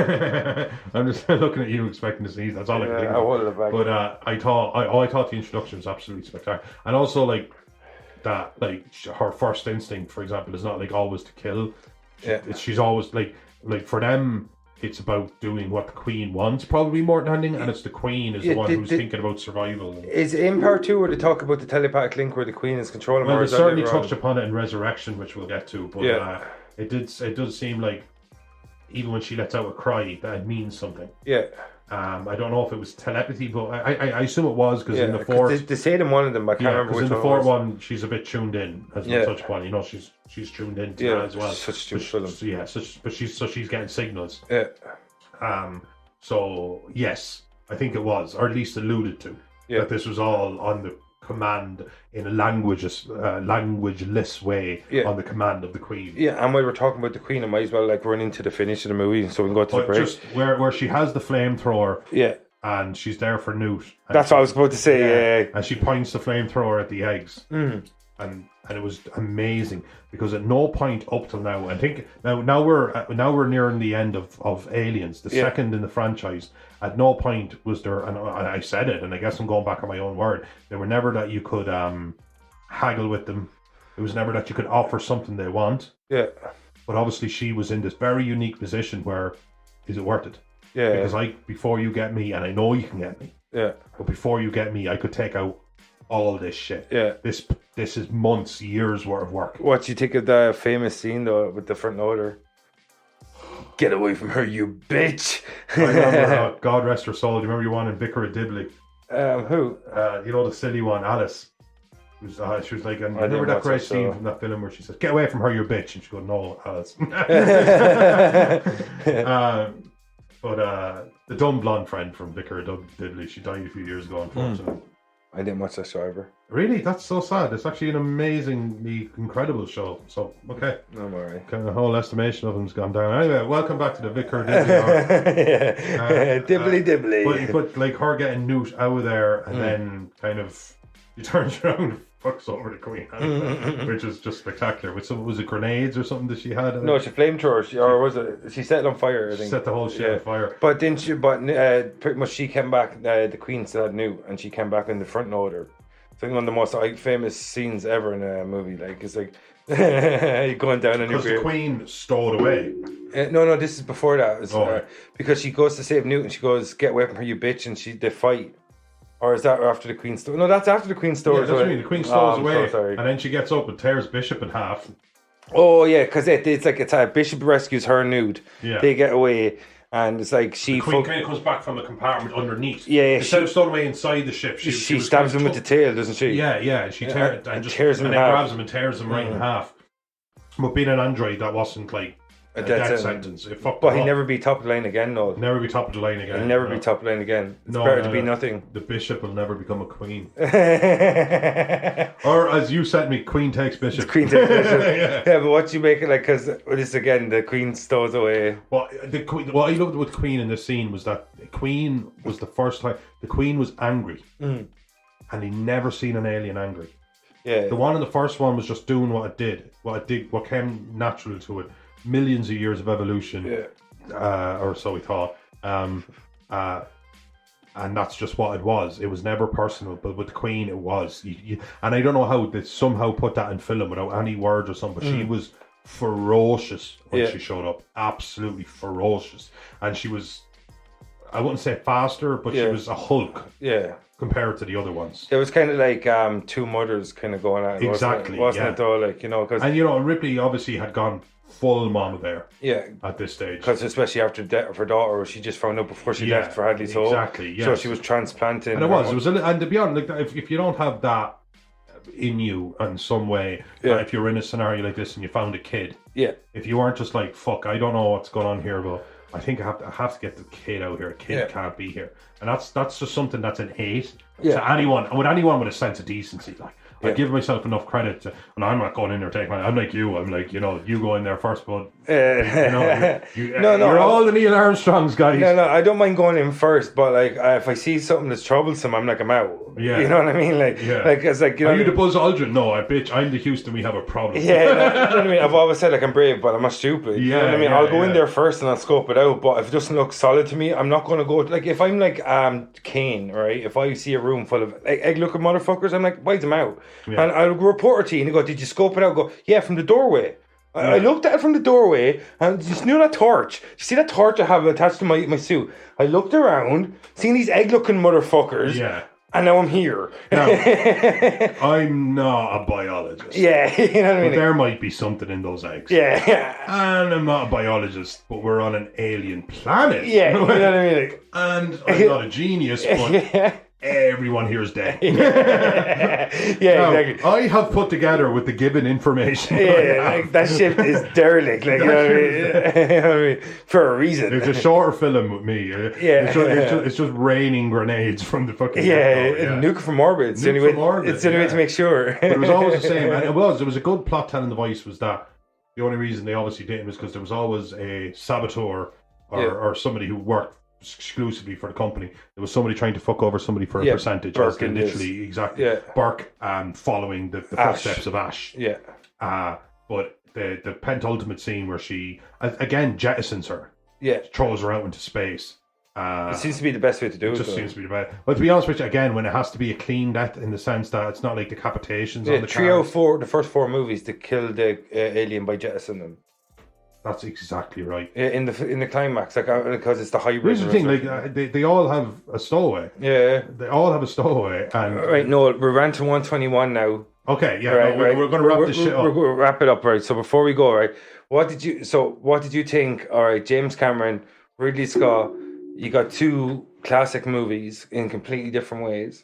I'm just looking at you expecting to sneeze. That's all I can think of. I hold it back. But I thought the introduction was absolutely spectacular. And also, like, that like her first instinct, for example, is not like always to kill. Yeah. She's always like for them, it's about doing what the Queen wants, probably more than anything, and it's the Queen is the one who's thinking about survival. Is in part 2 where they talk about the telepathic link where the Queen is controlling? Well, her? they certainly touched upon it in Resurrection, which we'll get to, but it does seem like even when she lets out a cry, that it means something. Yeah. I don't know if it was telepathy, but I assume it was, because in the fourth... They said in one of them, I can't remember which in the one fourth one, she's a bit tuned in, as we touch upon. You know, she's tuned in to that as well. Such stupid film. But she's getting signals. Yeah. So, yes, I think it was, or at least alluded to, that this was all on the command in a languageless way on the command of the Queen. Yeah, and while we're talking about the Queen, I might as well like run into the finish of the movie so we can go to the break. Just where she has the flamethrower, and she's there for Newt. That's what I was about to say. Yeah. And she points the flamethrower at the eggs, and it was amazing because at no point up till now, I think now we're nearing the end of Aliens, the second in the franchise. At no point was there, and I said it, and I guess I'm going back on my own word. There were never that you could haggle with them. It was never that you could offer something they want. Yeah. But obviously, she was in this very unique position where, is it worth it? Yeah. Because before you get me, and I know you can get me. Yeah. But before you get me, I could take out all this shit. Yeah. This is months, years worth of work. What do you think of the famous scene though with the front loader? Get away from her, you bitch! I remember, God rest her soul. Do you remember you one in Vicar of Dibley? Who? You know the silly one, Alice. She was like, and remember that great scene from that film where she says, "Get away from her, you bitch," and she goes, "No, Alice." But the dumb blonde friend from Vicar of Dibley, she died a few years ago, unfortunately. I didn't watch that show ever. Really? That's so sad. It's actually an amazingly incredible show. So, okay. I'm alright. Kind of the whole estimation of him's gone down. Anyway, welcome back to the Vicar of Dibley. Dibbly. But like her getting Newt out of there and then kind of she turns around and fucks over the Queen, which is just spectacular. With some, was it grenades or something that she had? No, she flamethrower. Or was it? She set it on fire. I think. Set the whole shit on fire. But didn't she? But pretty much she came back. The Queen still had Newt, and she came back in the front loader. I think one of the most famous scenes ever in a movie. Like it's like you're going down and because the Queen stowed away. No, this is before that. It was, because she goes to save Newt, and she goes, "Get away from her, you bitch!" And they fight. Or is that after the Queen stows? No, that's after the Queen stows. Yeah, that's what I mean. The Queen stows away, and then she gets up and tears Bishop in half. Oh yeah, because it's a Bishop rescues her Newt. Yeah. They get away, and it's like the Queen kind of comes back from the compartment underneath. Yeah, instead of stowed away inside the ship, she stabs him with the tail, doesn't she? Yeah. She tears him, and then grabs him and tears him right in half. But being an android, that wasn't like a death sentence. But he'd never be top of the line again, no. Never be top of the line again. He'll never be top of the line again. It's better to be nothing. The Bishop will never become a queen. Or as you said me, Queen takes Bishop. Queen takes Bishop. Yeah, but what do you make it like? Because this again, the Queen stows away. Well, what I loved with Queen in this scene was that the Queen was the first time the Queen was angry, and he never seen an alien angry. Yeah, the one in the first one was just doing what came natural to it. Millions of years of evolution, or so we thought, and that's just what it was. It was never personal, but with the Queen, it was. And I don't know how they somehow put that in film without any words or something. But she was ferocious when she showed up, absolutely ferocious, and she was. I wouldn't say faster, but she was a Hulk. Yeah. Compared to the other ones, it was kind of like two mothers kind of going at it. Exactly, wasn't it though? Like and Ripley obviously had gone full mama bear. Yeah, at this stage, because especially after the death of her daughter, she just found out before she left for Hadley's Hole. Exactly. Yes. So she was transplanting. And it was, and to be honest, like if you don't have that in you in some way, if you're in a scenario like this and you found a kid, if you aren't just like fuck, I don't know what's going on here, but I think I have to get the kid out here. A kid can't be here, and that's just something that's innate to anyone with a sense of decency. Like I give myself enough credit, and I'm not going in there taking. I'm like you. I'm like you go in there first, but you're all the Neil Armstrongs, guys. No, I don't mind going in first, but like if I see something that's troublesome, I'm like I'm out. Yeah, you know what I mean. Like it's like are you the Buzz Aldrin? No, I'm the Houston. We have a problem. Yeah, you know what I mean. I've always said like I'm brave, but I'm not stupid. You know what I mean. I'll go in there first and I'll scope it out. But if it doesn't look solid to me, I'm not going to go. Like if I'm like Kane, right? If I see a room full of egg-looking motherfuckers, I'm like, why's them out? And I'll report it to you, and you go, did you scope it out? I go, yeah, from the doorway. I looked at it from the doorway, and you knew that torch. You see that torch I have attached to my suit? I looked around, seen these egg-looking motherfuckers, and now I'm here. Now, I'm not a biologist. Yeah, you know what I mean? But there might be something in those eggs. Yeah. And I'm not a biologist, but we're on an alien planet. Yeah, you know what I mean? Like, and I'm not a genius, but everyone here is dead. Yeah, now, exactly. I have put together with the given information. Like that ship is derelict, like, you know what I mean? You know what I mean? For a reason. It's a shorter film with me. It's just raining grenades from the fucking nuke from orbit. It's the only way to make sure. But it was always the same, and it was a good plot telling device. Was that the only reason they obviously didn't was because there was always a saboteur or somebody who worked exclusively for the company. There was somebody trying to fuck over somebody for a percentage. Burke literally exactly. Burke following the footsteps of Ash. Yeah. But the penultimate scene where she again jettisons her. Yeah. Throws her out into space. It seems to be the best way to do it. Just seems to be the best. But to be honest with you, again, when it has to be a clean death in the sense that it's not like decapitations on the car. The first 4 movies to kill the alien by jettisoning them. That's exactly right. In the climax, like because it's the hybrid. Here's the thing: like they all have a stowaway. Yeah, they all have a stowaway. And right, Noel, we're around to 121 now. Okay, yeah, right, we're going to wrap this shit up. We'll wrap it up, right? So before we go, right, what did you think? All right, James Cameron, Ridley Scott, you got 2 classic movies in completely different ways.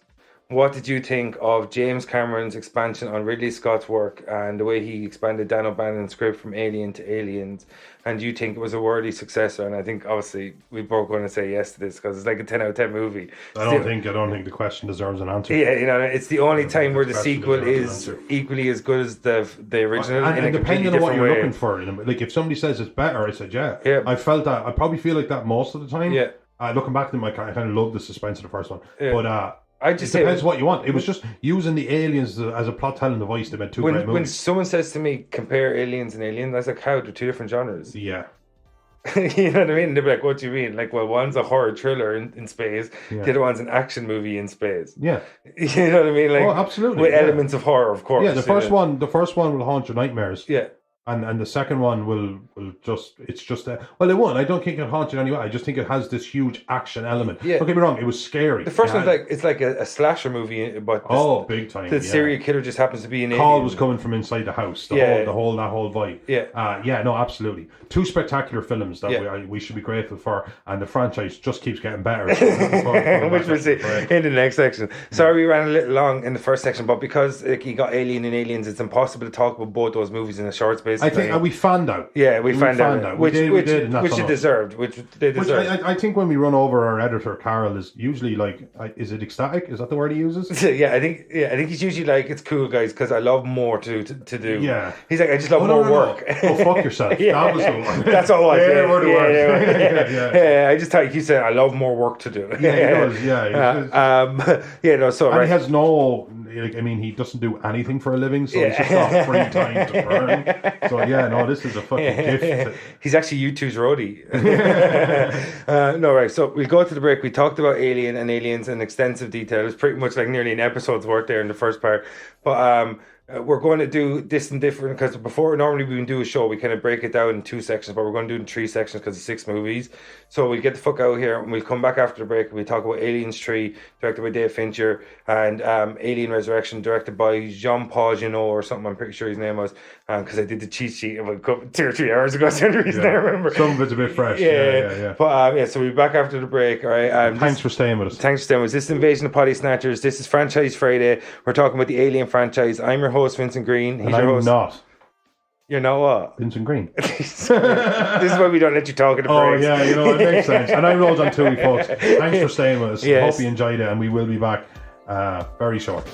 What did you think of James Cameron's expansion on Ridley Scott's work and the way he expanded Dan O'Bannon's script from Alien to Aliens? And do you think it was a worthy successor? And I think obviously we both going to say yes to this because it's like a 10 out of 10 movie. I don't think the question deserves an answer. Yeah, you know, it's the only time where the sequel is equally as good as the original. And depending on what you're looking for, like if somebody says it's better, I said yeah. I felt that. I probably feel like that most of the time. Yeah. Looking back to them, I kind of love the suspense of the first one, but. It depends what you want. It was just using the aliens as a plot telling device. They meant 2 great movies. When someone says to me, compare Aliens and Alien, that's like, how? They're 2 different genres. Yeah. You know what I mean? And they'll be like, what do you mean? Like, well, one's a horror thriller in space, the other one's an action movie in space. Yeah. You know what I mean? Like, absolutely. With elements of horror, of course. Yeah, the first one will haunt your nightmares. Yeah. And the second one will just well, it won't. I don't think it haunts you anyway. I just think it has this huge action element. Yeah. Don't get me wrong, it was scary. The first one's it's like a slasher movie, but big time. The serial killer just happens to be an call alien. Was coming from inside the house. That whole vibe. Yeah. No, absolutely. 2 spectacular films that we should be grateful for, and the franchise just keeps getting better. Which we'll see in the next section. Sorry, we ran a little long in the first section, but because you got Alien and Aliens, it's impossible to talk about both those movies in a short space. I think we fanned out. Yeah, we fanned out. Which it deserved. Which they deserved. I think when we run over our editor, Carol is usually like, is it ecstatic? Is that the word he uses? I think he's usually like, it's cool, guys, because I love more to do. Yeah. He's like, I just love more work. No. Oh, fuck yourself. That was the one. That's all I was. Yeah. I just thought he said, I love more work to do. Yeah, he does. He has no. He doesn't do anything for a living, so he's just got free time to burn. So this is a fucking gift. He's actually U2's roadie. Right. So we'll go to the break. We talked about Alien and Aliens in extensive detail. It's pretty much like nearly an episode's worth there in the first part. But we're going to do this and different because before normally we can do a show, we kind of break it down in 2 sections, but we're going to do it in 3 sections because of 6 movies. So we'll get the fuck out of here and we'll come back after the break and we'll talk about Aliens 3, directed by Dave Fincher, and Alien Resurrection, directed by Jean-Paul Jeannot or something. I'm pretty sure his name was, because I did the cheat sheet about 2 or 3 hours ago. That's the only reason I remember. Some of it's a bit fresh. Yeah. But so we'll be back after the break. All right. Thanks for staying with us. Thanks for staying with us. This is Invasion of Potty Snatchers. This is Franchise Friday. We're talking about the Alien franchise. I'm your host, Vincent Green. He's your host. Not. You're not what? Vincent Green. This is why we don't let you talk at the breaks. Oh, yeah, it makes sense. And I'm Rolled on Tui, folks. Thanks for staying with us. Yes. Hope you enjoyed it, and we will be back very shortly.